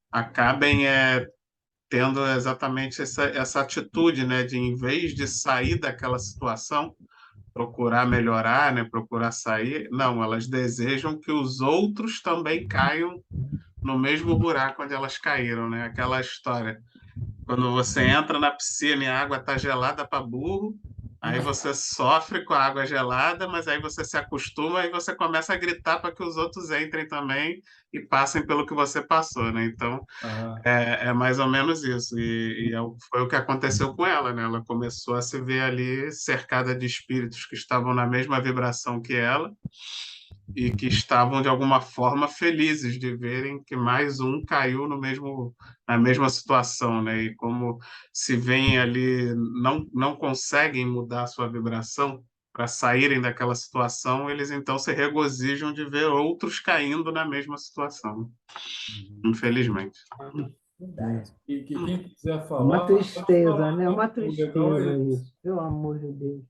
acabem tendo exatamente essa atitude, né? De, em vez de sair daquela situação, procurar melhorar, né? Procurar sair. Não, elas desejam que os outros também caiam no mesmo buraco onde elas caíram, né? Aquela história. Quando você entra na piscina e a água está gelada para burro, aí você sofre com a água gelada, mas aí você se acostuma e você começa a gritar para que os outros entrem também e passem pelo que você passou, né? Então, é mais ou menos isso. Foi o que aconteceu com ela, né? Ela começou a se ver ali cercada de espíritos que estavam na mesma vibração que ela e que estavam de alguma forma felizes de verem que mais um caiu na mesma situação, né? E como se veem ali, não conseguem mudar a sua vibração para saírem daquela situação, eles então se regozijam de ver outros caindo na mesma situação, infelizmente. Verdade. E que quem quiser É falar, uma pode tristeza, falar, né? tá? Uma O legal tristeza é isso. isso, pelo amor de Deus.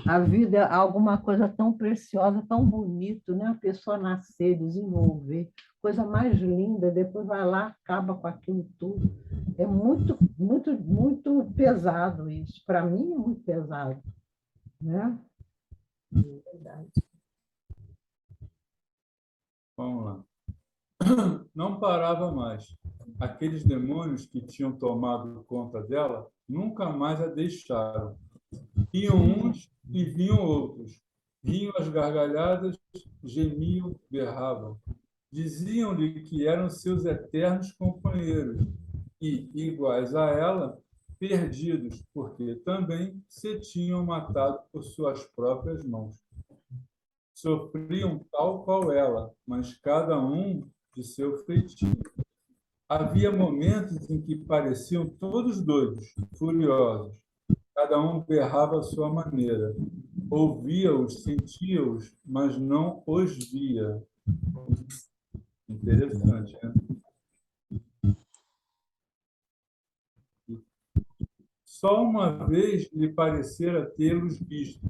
A vida é alguma coisa tão preciosa, tão bonito, né? A pessoa nascer, desenvolver, coisa mais linda, depois vai lá, acaba com aquilo tudo. É muito, muito, muito pesado isso. Para mim é muito pesado, né? Verdade. Vamos lá. Não parava mais. Aqueles demônios que tinham tomado conta dela nunca mais a deixaram. Iam uns e vinham outros. Riam as gargalhadas, gemiam, berravam. Diziam-lhe que eram seus eternos companheiros e, iguais a ela, perdidos, porque também se tinham matado por suas próprias mãos. Sofriam tal qual ela, mas cada um de seu feitio. Havia momentos em que pareciam todos doidos, furiosos. Cada um berrava à sua maneira. Ouvia-os, sentia-os, mas não os via. Interessante, né? Só uma vez lhe parecera tê-los visto.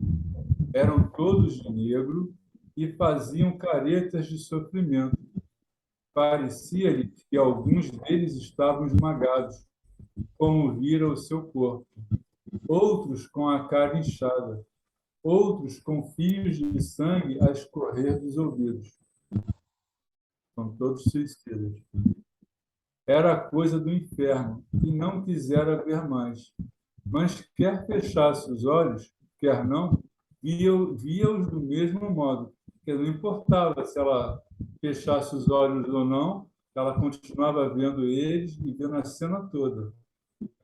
Eram todos de negro e faziam caretas de sofrimento. Parecia-lhe que alguns deles estavam esmagados, como vira o seu corpo. Outros com a cara inchada. Outros com fios de sangue a escorrer dos ouvidos. São todos suicidas. Era coisa do inferno e não quisera ver mais. Mas quer fechasse os olhos, quer não, via-os do mesmo modo. Porque não importava se ela fechasse os olhos ou não, ela continuava vendo eles e vendo a cena toda.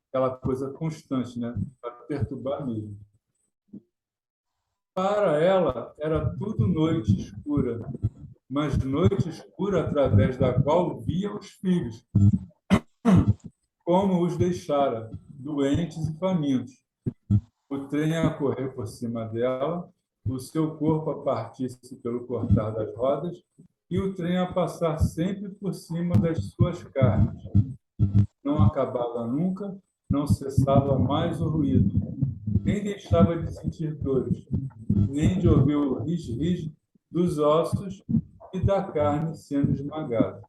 Aquela coisa constante, né? Para perturbar mesmo. Para ela, era tudo noite escura, mas noite escura através da qual via os filhos, como os deixara, doentes e famintos. O trem a correr por cima dela, o seu corpo a partir-se pelo cortar das rodas, e o trem a passar sempre por cima das suas carnes. Não acabava nunca, não cessava mais o ruído, nem deixava de sentir dores, nem de ouvir o ris-ris dos ossos e da carne sendo esmagada.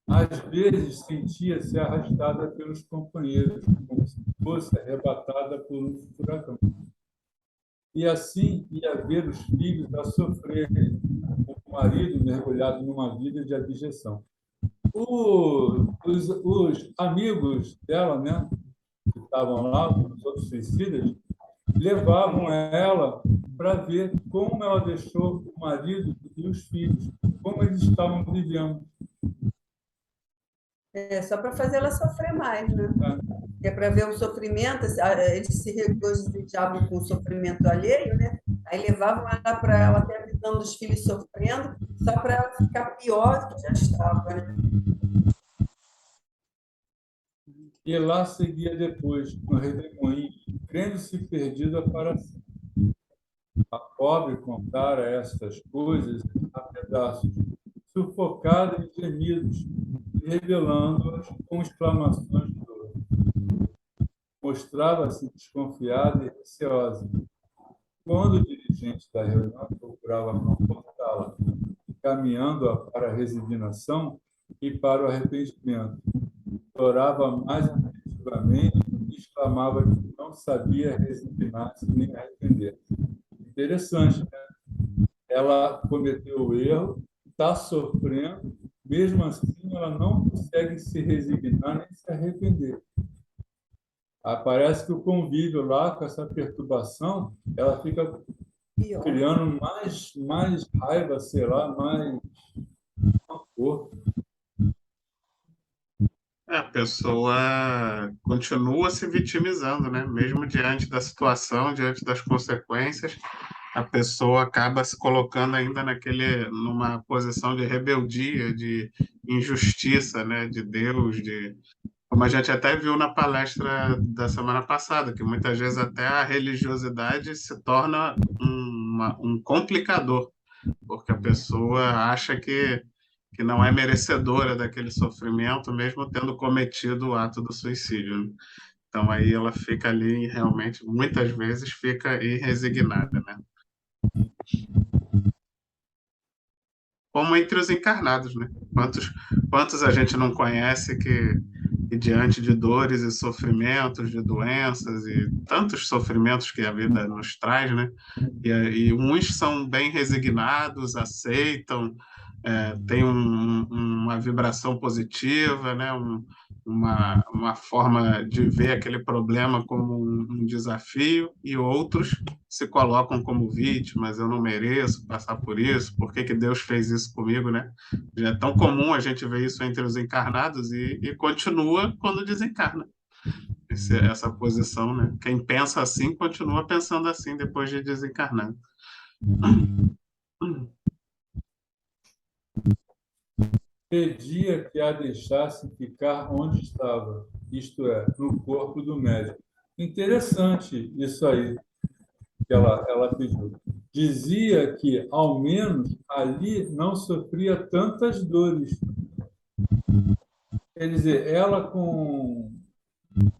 Às vezes sentia-se arrastada pelos companheiros, como se fosse arrebatada por um furacão. E assim ia ver os filhos a sofrerem, com o marido mergulhado numa vida de abjeção. Os amigos dela, né, que estavam lá, os outros suicidas, levavam ela para ver como ela deixou o marido e os filhos, como eles estavam vivendo. Só para fazer ela sofrer mais, né? É para ver o sofrimento, eles se regozijavam com o sofrimento alheio, né? Aí levavam ela para ela ter a visão dos filhos sofrendo, só para ela ficar pior do que já estava, né? E lá seguia depois, no redemoinho, crendo-se perdida para sempre. A pobre contara estas coisas a pedaços, sufocada em gemidos, revelando-as com exclamações de dor. Mostrava-se desconfiada e receosa. Quando o dirigente da reunião procurava confortá-la, encaminhando-a para a resignação e para o arrependimento, chorava mais afetivamente e exclamava que não sabia resignar-se nem arrepender-se. Interessante, né? Ela cometeu o erro, está sofrendo, mesmo assim ela não consegue se resignar nem se arrepender. Parece que o convívio lá, com essa perturbação, ela fica Pior. criando mais raiva, sei lá, mais rancor. A pessoa continua se vitimizando, né? Mesmo diante da situação, diante das consequências, a pessoa acaba se colocando ainda numa posição de rebeldia, de injustiça, né? De Deus, como a gente até viu na palestra da semana passada, que muitas vezes até a religiosidade se torna um complicador, porque a pessoa acha que não é merecedora daquele sofrimento, mesmo tendo cometido o ato do suicídio, né? Então aí ela fica ali, realmente, muitas vezes fica irresignada, né? Como entre os encarnados, né? Quantos a gente não conhece que diante de dores e sofrimentos, de doenças e tantos sofrimentos que a vida nos traz, né? E uns são bem resignados, aceitam, têm uma vibração positiva, né? Uma forma de ver aquele problema como um desafio, e outros se colocam como vítimas. Eu não mereço passar por isso, por que que Deus fez isso comigo, né? Já é tão comum a gente ver isso entre os encarnados e continua quando desencarna. Essa posição, né? Quem pensa assim continua pensando assim depois de desencarnar. Pedia que a deixasse ficar onde estava, isto é, no corpo do médico. Interessante isso aí que ela pediu. Dizia que, ao menos, ali não sofria tantas dores. Quer dizer, ela com...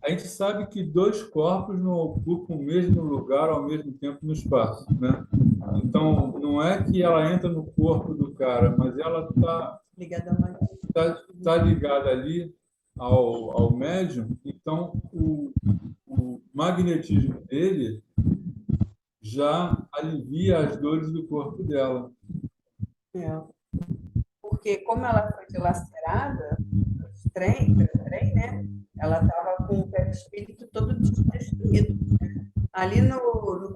A gente sabe que dois corpos não ocupam o mesmo lugar ao mesmo tempo no espaço, né? Então, não é que ela entra no corpo do cara, mas ela está ligada ali ao médium. Então, o magnetismo dele já alivia as dores do corpo dela. Porque como ela foi dilacerada, trem, né? Ela estava com o perispírito todo destruído. Ali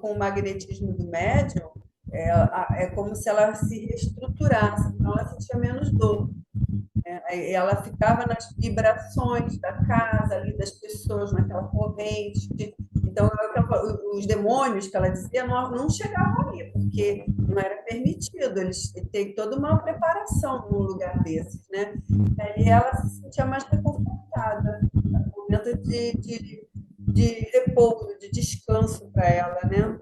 com o magnetismo do médium, é como se ela se reestruturasse, então ela sentia menos dor. Ela ficava nas vibrações da casa, ali das pessoas, naquela corrente. Então, os demônios que ela dizia não chegavam ali, porque não era permitido. Eles têm toda uma preparação num lugar desses, né? E ela se sentia mais reconfortada, um momento de repouso, de descanso para ela, né?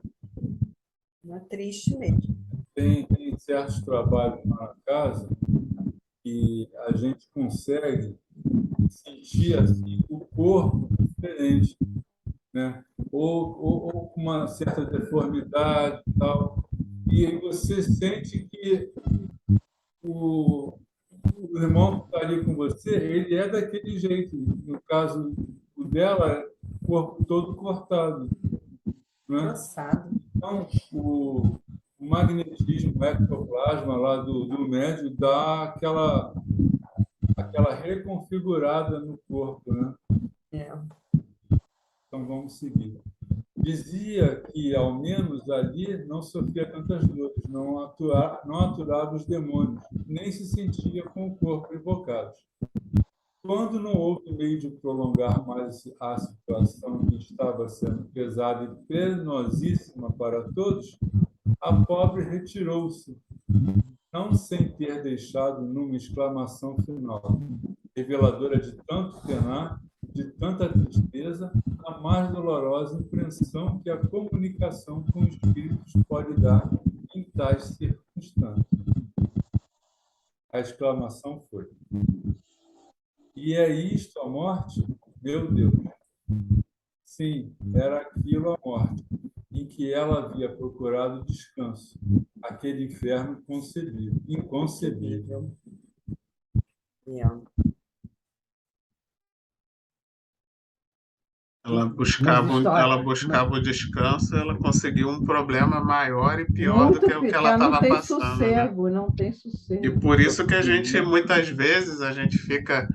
Não é triste mesmo. Tem certos trabalhos na casa que a gente consegue sentir assim, o corpo diferente, né? Ou com uma certa deformidade e tal. E aí você sente que o irmão que está ali com você, ele é daquele jeito. No caso o dela, o corpo todo cortado, né? Então, o magnetismo, o ectoplasma lá do médium dá aquela reconfigurada no corpo, né? Então, vamos seguir. Dizia que, ao menos ali, não sofria tantas dores, não aturava os demônios, nem se sentia com o corpo invocado. Quando não houve meio de prolongar mais a situação que estava sendo pesada e penosíssima para todos, a pobre retirou-se, não sem ter deixado numa exclamação final, reveladora de tanto penar, de tanta tristeza, a mais dolorosa impressão que a comunicação com espíritos pode dar em tais circunstâncias. exclamação foi: "E é isto a morte? Meu Deus!" Sim, era aquilo a morte, em que ela havia procurado descanso, aquele inferno inconcebível. É. Ela Mas ela história buscava o descanso, ela conseguiu um problema maior e pior do que muito o que ela pequena, não estava tem passando, né? sossego, não tem E sossego. por isso que a gente, muitas vezes, a gente fica.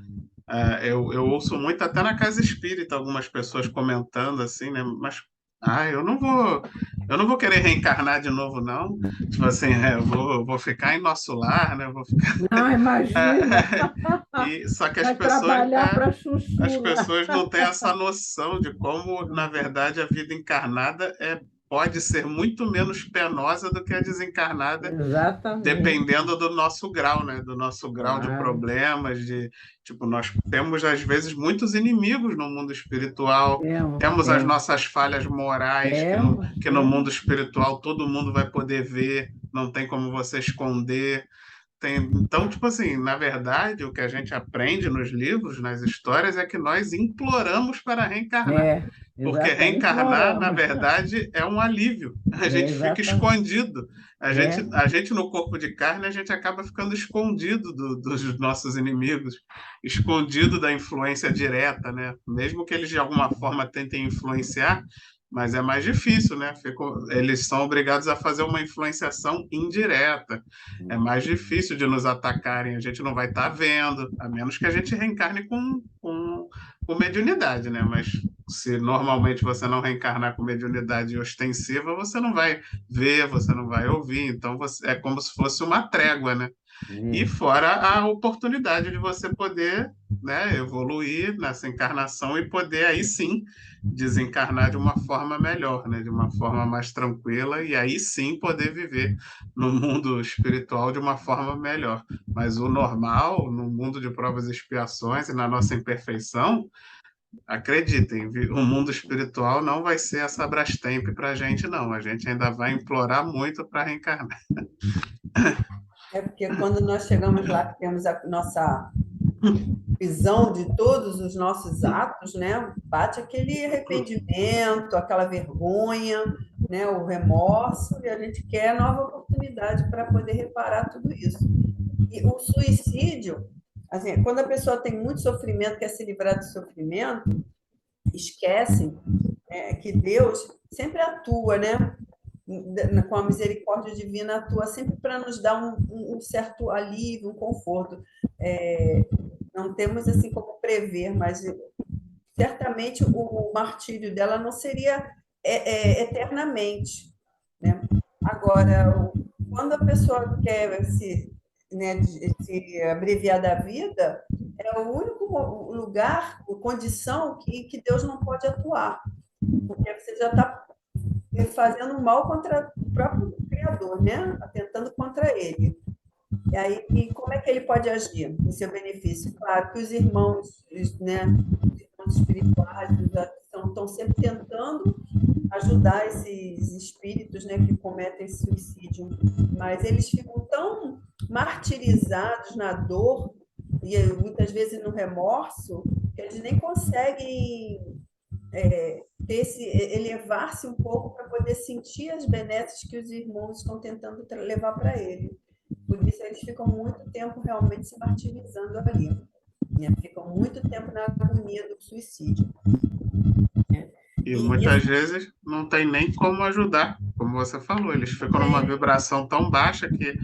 Eu ouço muito até na casa espírita algumas pessoas comentando assim, né? Mas eu não vou querer reencarnar de novo, não. Tipo assim, eu vou ficar em nosso lar, né? Eu vou ficar. Não, imagina, Só que vai trabalhar para as chuchu lá. pessoas não têm essa noção de como, na verdade, a vida encarnada pode ser muito menos penosa do que a desencarnada, Exatamente. dependendo do nosso grau, né? Do nosso grau de Ah, problemas, tipo, nós temos às vezes muitos inimigos no mundo espiritual, temos as nossas falhas morais temos, que no mundo temos. espiritual todo mundo vai poder ver, não tem como você esconder. Então, tipo assim, na verdade, o que a gente aprende nos livros, nas histórias, é que nós imploramos para reencarnar. Porque Exatamente. reencarnar, na Imploramos. verdade, é um alívio. A gente fica Exatamente. escondido. É, A gente no corpo de carne, a gente acaba ficando escondido dos nossos inimigos, escondido da influência direta, né? Mesmo que eles de alguma forma tentem influenciar, mas é mais difícil, né? Eles são obrigados a fazer uma influenciação indireta. É mais difícil de nos atacarem, a gente não vai estar vendo, a menos que a gente reencarne com mediunidade, né? Mas se normalmente você não reencarnar com mediunidade ostensiva, você não vai ver, você não vai ouvir, então é como se fosse uma trégua, né? E fora a oportunidade de você poder, né, evoluir nessa encarnação e poder aí sim desencarnar de uma forma melhor, né, de uma forma mais tranquila e aí sim poder viver no mundo espiritual de uma forma melhor. Mas o normal, no mundo de provas e expiações e na nossa imperfeição, acreditem, o mundo espiritual não vai ser essa Brastemp para a gente, não. A gente ainda vai implorar muito para reencarnar. É porque quando nós chegamos lá, que temos a nossa visão de todos os nossos atos, né? Bate aquele arrependimento, aquela vergonha, né? O remorso, e a gente quer nova oportunidade para poder reparar tudo isso. E o suicídio, assim, quando a pessoa tem muito sofrimento, quer se livrar do sofrimento, esquece, né, que Deus sempre atua, né? Com a misericórdia divina, atua sempre para nos dar um certo alívio, um conforto. Não temos assim como prever, mas certamente o martírio dela não seria eternamente, né? Agora, quando a pessoa quer se abreviar da vida, é o único lugar, condição que Deus não pode atuar, porque você já está fazendo mal contra o próprio Criador, né? Atentando contra ele. E como é que ele pode agir em seu benefício? Claro que os irmãos, né, os irmãos espirituais estão sempre tentando ajudar esses espíritos, né, que cometem suicídio, mas eles ficam tão martirizados na dor e muitas vezes no remorso que eles nem conseguem elevar-se um pouco para poder sentir as benesses que os irmãos estão tentando levar para ele. Por isso, eles ficam muito tempo realmente se martirizando ali. Né? Ficam muito tempo na agonia do suicídio. E muitas vezes não tem nem como ajudar, como você falou, eles ficam numa vibração tão baixa que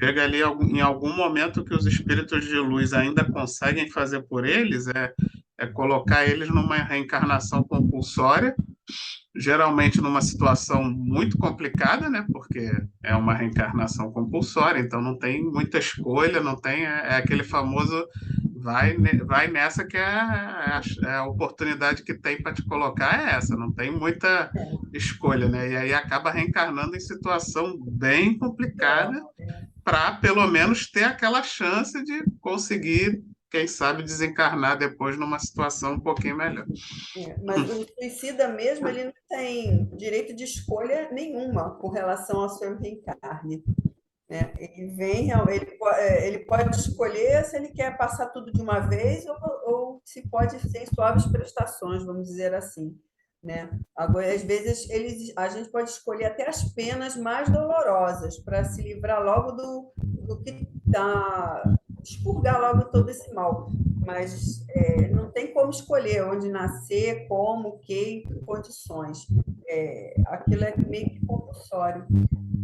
chega ali em algum momento que os espíritos de luz ainda conseguem fazer por eles, é colocar eles numa reencarnação compulsória, geralmente numa situação muito complicada, né? Porque é uma reencarnação compulsória, então não tem muita escolha, não tem, aquele famoso vai nessa que a oportunidade que tem para te colocar é essa, não tem muita escolha, né? E aí acaba reencarnando em situação bem complicada para pelo menos ter aquela chance de conseguir, quem sabe, desencarnar depois numa situação um pouquinho melhor. Mas o suicida mesmo, ele não tem direito de escolha nenhuma com relação ao seu reencarne. né? Ele pode escolher se ele quer passar tudo de uma vez ou se pode ser em suaves prestações, vamos dizer assim, né? Agora, às vezes, a gente pode escolher até as penas mais dolorosas para se livrar logo do que está, expurgar logo todo esse mal. Mas não tem como escolher onde nascer, como, que, em que condições. Aquilo é meio que compulsório.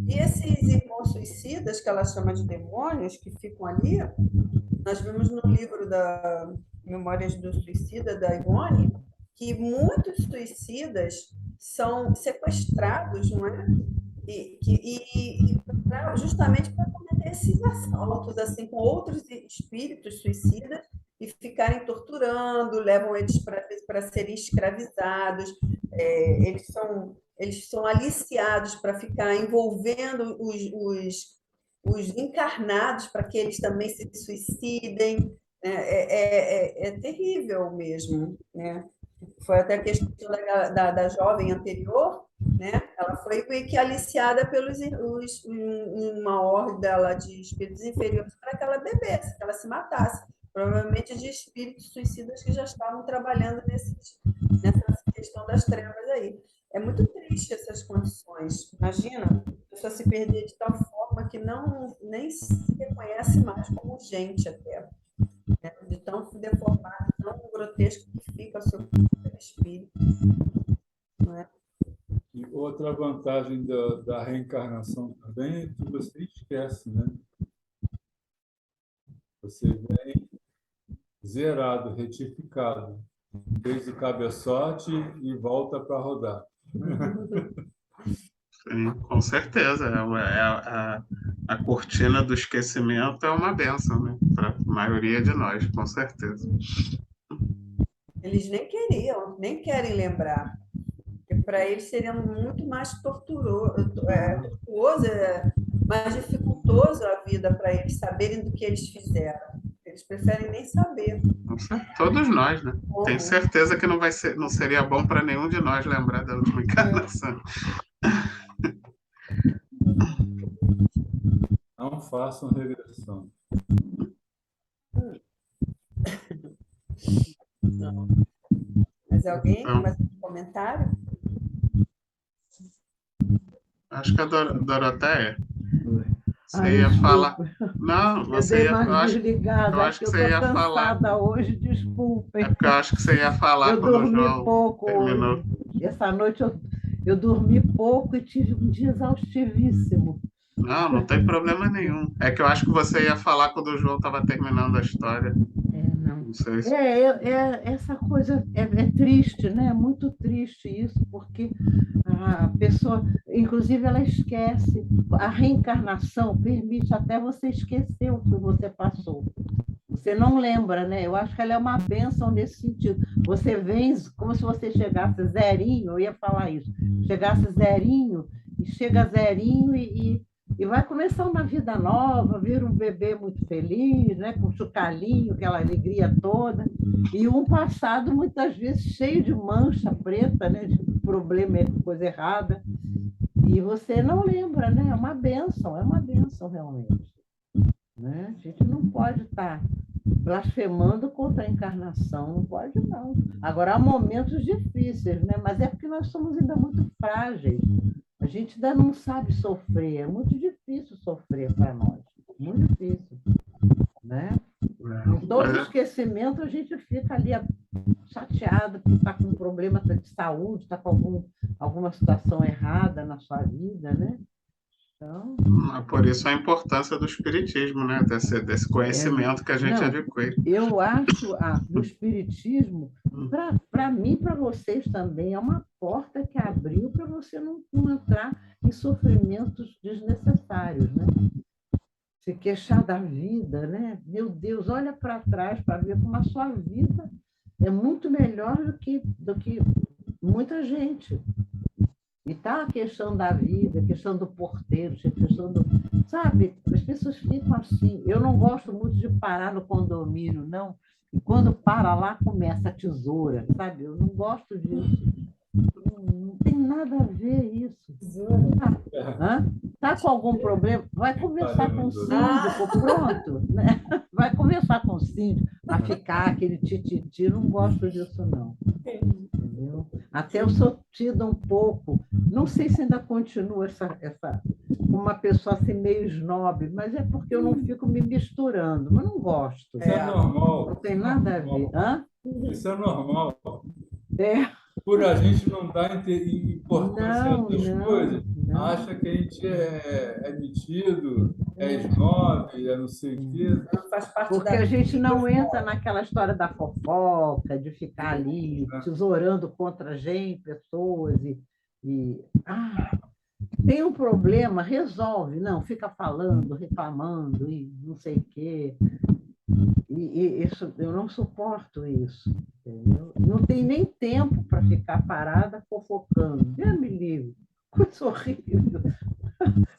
E esses irmãos suicidas, que ela chama de demônios, que ficam ali, nós vimos no livro da Memórias do Suicida, da Ivone, que muitos suicidas são sequestrados, não é? Justamente para cometer esses assaltos assim, com outros espíritos suicidas e ficarem torturando, levam eles para serem escravizados, eles são aliciados para ficar envolvendo os encarnados para que eles também se suicidem. É terrível mesmo, né? Foi até a questão da jovem anterior, né? Ela foi meio que aliciada uma horda dela de espíritos inferiores para que ela bebesse, que ela se matasse. Provavelmente de espíritos suicidas que já estavam trabalhando nessa questão das trevas aí. É muito triste essas condições. Imagina, a pessoa se perder de tal forma que nem se reconhece mais como gente até. Né? De tão deformado, tão grotesco que fica o seu espírito. Não é? E outra vantagem da reencarnação também é que você esquece, né? Você vem zerado, retificado, fez o cabeçote e volta para rodar. Sim, com certeza. A cortina do esquecimento é uma bênção, né? Para a maioria de nós, com certeza. Eles nem querem lembrar. Para eles seria muito mais tortuoso, mais dificultoso a vida para eles saberem do que eles fizeram. Eles preferem nem saber. Todos nós, né? Tenho certeza que não seria bom para nenhum de nós lembrar da última encarnação. Não façam regressão. Não. Mas alguém tem mais um comentário? Acho que a Doroteia. Você Ai, ia desculpa. falar. Não, você ia. Eu acho que você ia falar. Cansada hoje, desculpem. É porque eu acho que você ia falar eu quando o dormi João pouco terminou. Hoje. Essa noite eu dormi pouco e tive um dia exaustivíssimo. Não tem problema nenhum. É que eu acho que você ia falar quando o João estava terminando a história. Não sei se... essa coisa é triste, né? É muito triste isso, porque a pessoa, inclusive, ela esquece. A reencarnação permite até você esquecer o que você passou. Você não lembra, né? Eu acho que ela é uma bênção nesse sentido. Você vem como se você chegasse zerinho, eu ia falar isso, chegasse zerinho, e chega zerinho e vai começar uma vida nova, vira um bebê muito feliz, né? Com chocalhinho, aquela alegria toda, e um passado muitas vezes cheio de mancha preta, né? De problema, coisa errada, e você não lembra, né? É uma bênção realmente. Né? A gente não pode estar blasfemando contra a encarnação, não pode não. Agora, há momentos difíceis, né? Mas é porque nós somos ainda muito frágeis. A gente ainda não sabe sofrer, é muito difícil sofrer para nós, muito difícil. Né? Com todo esquecimento, a gente fica ali chateado porque está com um problema de saúde, está com alguma situação errada na sua vida, né? Então, por isso a importância do espiritismo, né? Desse conhecimento que a gente adquire. Eu acho o espiritismo, para mim, para vocês também, é uma porta que abriu para você não entrar em sofrimentos desnecessários, né? Se queixar da vida, né? Meu Deus, olha para trás para ver como a sua vida é muito melhor do que muita gente. E está a questão da vida, a questão do porteiro, a questão do... Sabe, as pessoas ficam assim. Eu não gosto muito de parar no condomínio, não. E quando para lá, começa a tesoura, sabe? Eu não gosto disso. Não tem nada a ver isso. Tesoura? Está com algum problema? Vai conversar com o síndico, pronto, né? Vai conversar com o síndico, vai ficar aquele tititi, não gosto disso, não. Entendeu? Até eu sou tida um pouco, não sei se ainda continua uma pessoa assim meio snob, mas é porque eu não fico me misturando, mas não gosto. Isso é normal. Não tem nada a ver. Hã? Isso é normal. É. Por a gente não dar importância a Não, outras coisas, não. acha que a gente é metido, é snob, é não sei o quê. Faz parte Porque da a gente não vida. entra naquela história da fofoca, de ficar ali tesourando contra a gente, pessoas, tem um problema, resolve, não, fica falando, reclamando, e não sei o quê. E isso, eu não suporto isso, entendeu? Não tem nem tempo para ficar parada fofocando. Deus me livre, coisa horrível.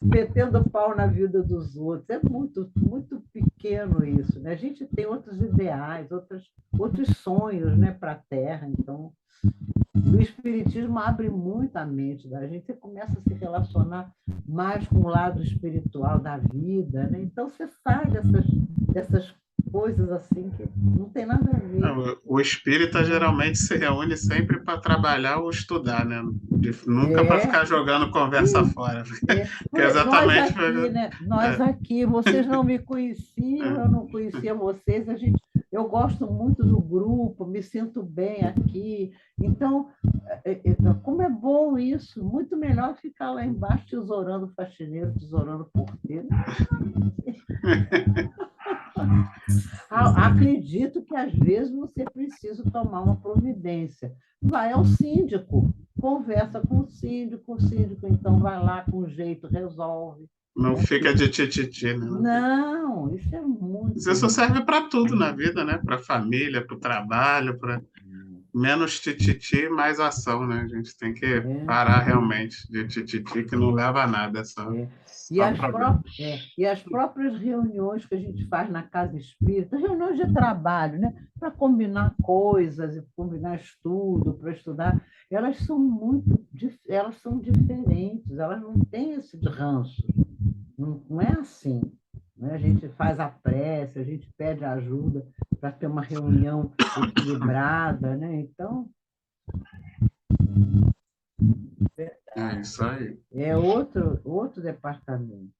Metendo pau na vida dos outros. É muito, muito pequeno isso, né? A gente tem outros ideais, outros sonhos, né, para a Terra. Então, o Espiritismo abre muito a mente da gente. Você começa a se relacionar mais com o lado espiritual da vida, né? Então, você sai dessas coisas assim que não tem nada a ver. Não, o espírita geralmente se reúne sempre para trabalhar ou estudar, né? Nunca para ficar jogando conversa fora. Que é exatamente. Nós aqui, vocês não me conheciam, eu não conhecia vocês. Eu gosto muito do grupo, me sinto bem aqui. Então, como é bom isso, muito melhor ficar lá embaixo tesourando o faxineiro, tesourando o porteiro. Acredito que às vezes você precisa tomar uma providência. Vai ao síndico, conversa com o síndico então vai lá com jeito, resolve. Não fica de tititi, né? Não, isso é muito. Isso serve para tudo na vida, né? Para a família, para o trabalho, para menos tititi, mais ação, né? A gente tem que parar realmente de tititi, que não leva a nada. E as próprias reuniões que a gente faz na casa espírita, reuniões de trabalho, né? Para combinar coisas, combinar estudo, para estudar, elas são diferentes, elas não têm esse ranço. Não é assim. Né? A gente faz a prece, a gente pede ajuda para ter uma reunião equilibrada, né? Então, é isso aí. É outro departamento.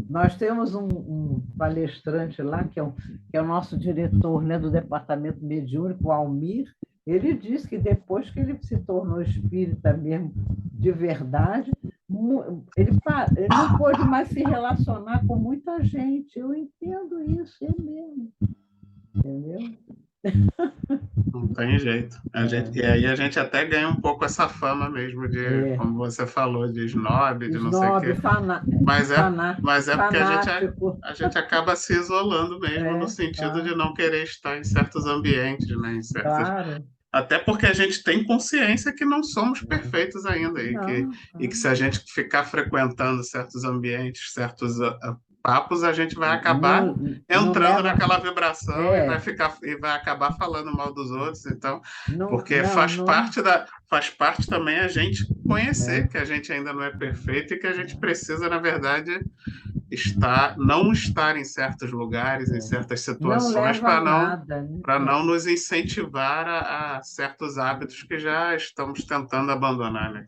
Nós temos um palestrante lá, que é o nosso diretor, né, do departamento mediúnico, o Almir. Ele disse que depois que ele se tornou espírita mesmo, de verdade, ele não pôde mais se relacionar com muita gente. Eu entendo isso, é mesmo. Entendeu? Não tem jeito. E aí a gente até ganha um pouco essa fama mesmo de, como você falou, de snob, de não sei o quê. Mas é porque a gente acaba se isolando mesmo, no sentido de não querer estar em certos ambientes, né? Claro. Até porque a gente tem consciência que não somos perfeitos ainda, e que se a gente ficar frequentando certos ambientes, certos papos, a gente vai acabar entrando naquela vibração e vai acabar falando mal dos outros. Então, porque faz parte também a gente conhecer que a gente ainda não é perfeito e que a gente precisa, na verdade, não estar em certos lugares, em certas situações, para não nos incentivar a certos hábitos que já estamos tentando abandonar, né?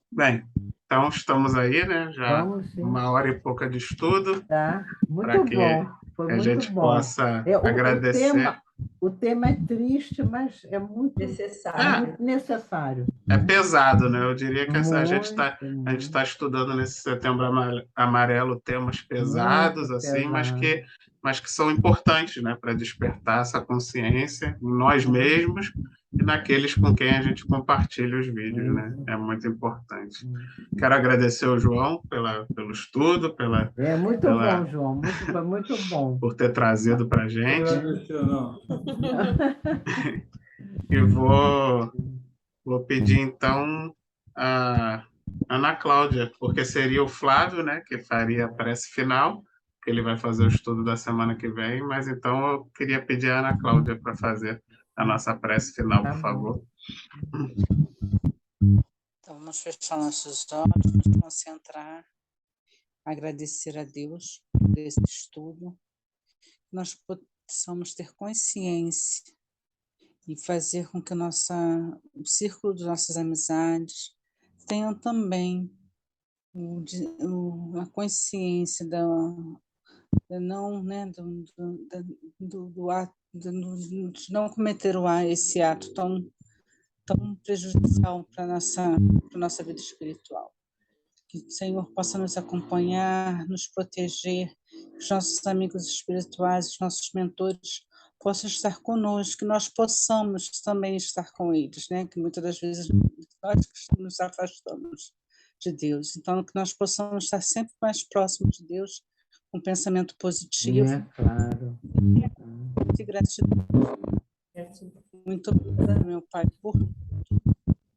Bem, então estamos aí, né? Já uma hora e pouca de estudo. Tá, muito bom. Foi a gente bom. Possa agradecer. O tema é triste, mas é muito necessário. É pesado, né? Eu diria que a gente está estudando nesse Setembro Amarelo temas pesados, assim, mas que são importantes, né? Para despertar essa consciência em nós mesmos e naqueles com quem a gente compartilha os vídeos, né? É muito importante. Quero agradecer ao João pelo estudo, muito bom, João, foi muito bom. Por ter trazido para a gente. Não. E vou pedir, então, a Ana Cláudia, porque seria o Flávio, né, que faria a prece final, que ele vai fazer o estudo da semana que vem, mas então eu queria pedir a Ana Cláudia para fazer a nossa prece final, por favor. Vamos fechar nossos olhos, nos concentrar, agradecer a Deus por esse estudo, que nós possamos ter consciência e fazer com que o círculo de nossas amizades tenham também a consciência não, né, do ato, de não cometer esse ato tão prejudicial para a nossa vida espiritual. Que o Senhor possa nos acompanhar, nos proteger, que os nossos amigos espirituais, os nossos mentores possam estar conosco, que nós possamos também estar com eles, né? Que muitas das vezes nós nos afastamos de Deus. Então, que nós possamos estar sempre mais próximos de Deus, com pensamento positivo. Claro. E gratidão. Muito obrigada, meu Pai, por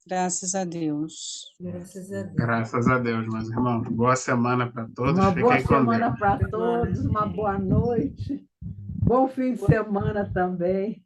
graças a Deus. Graças a Deus. Graças a Deus, meus irmãos. Boa semana para todos. Uma boa Fiquem com semana Deus. para todos, uma boa noite. Bom fim de semana também.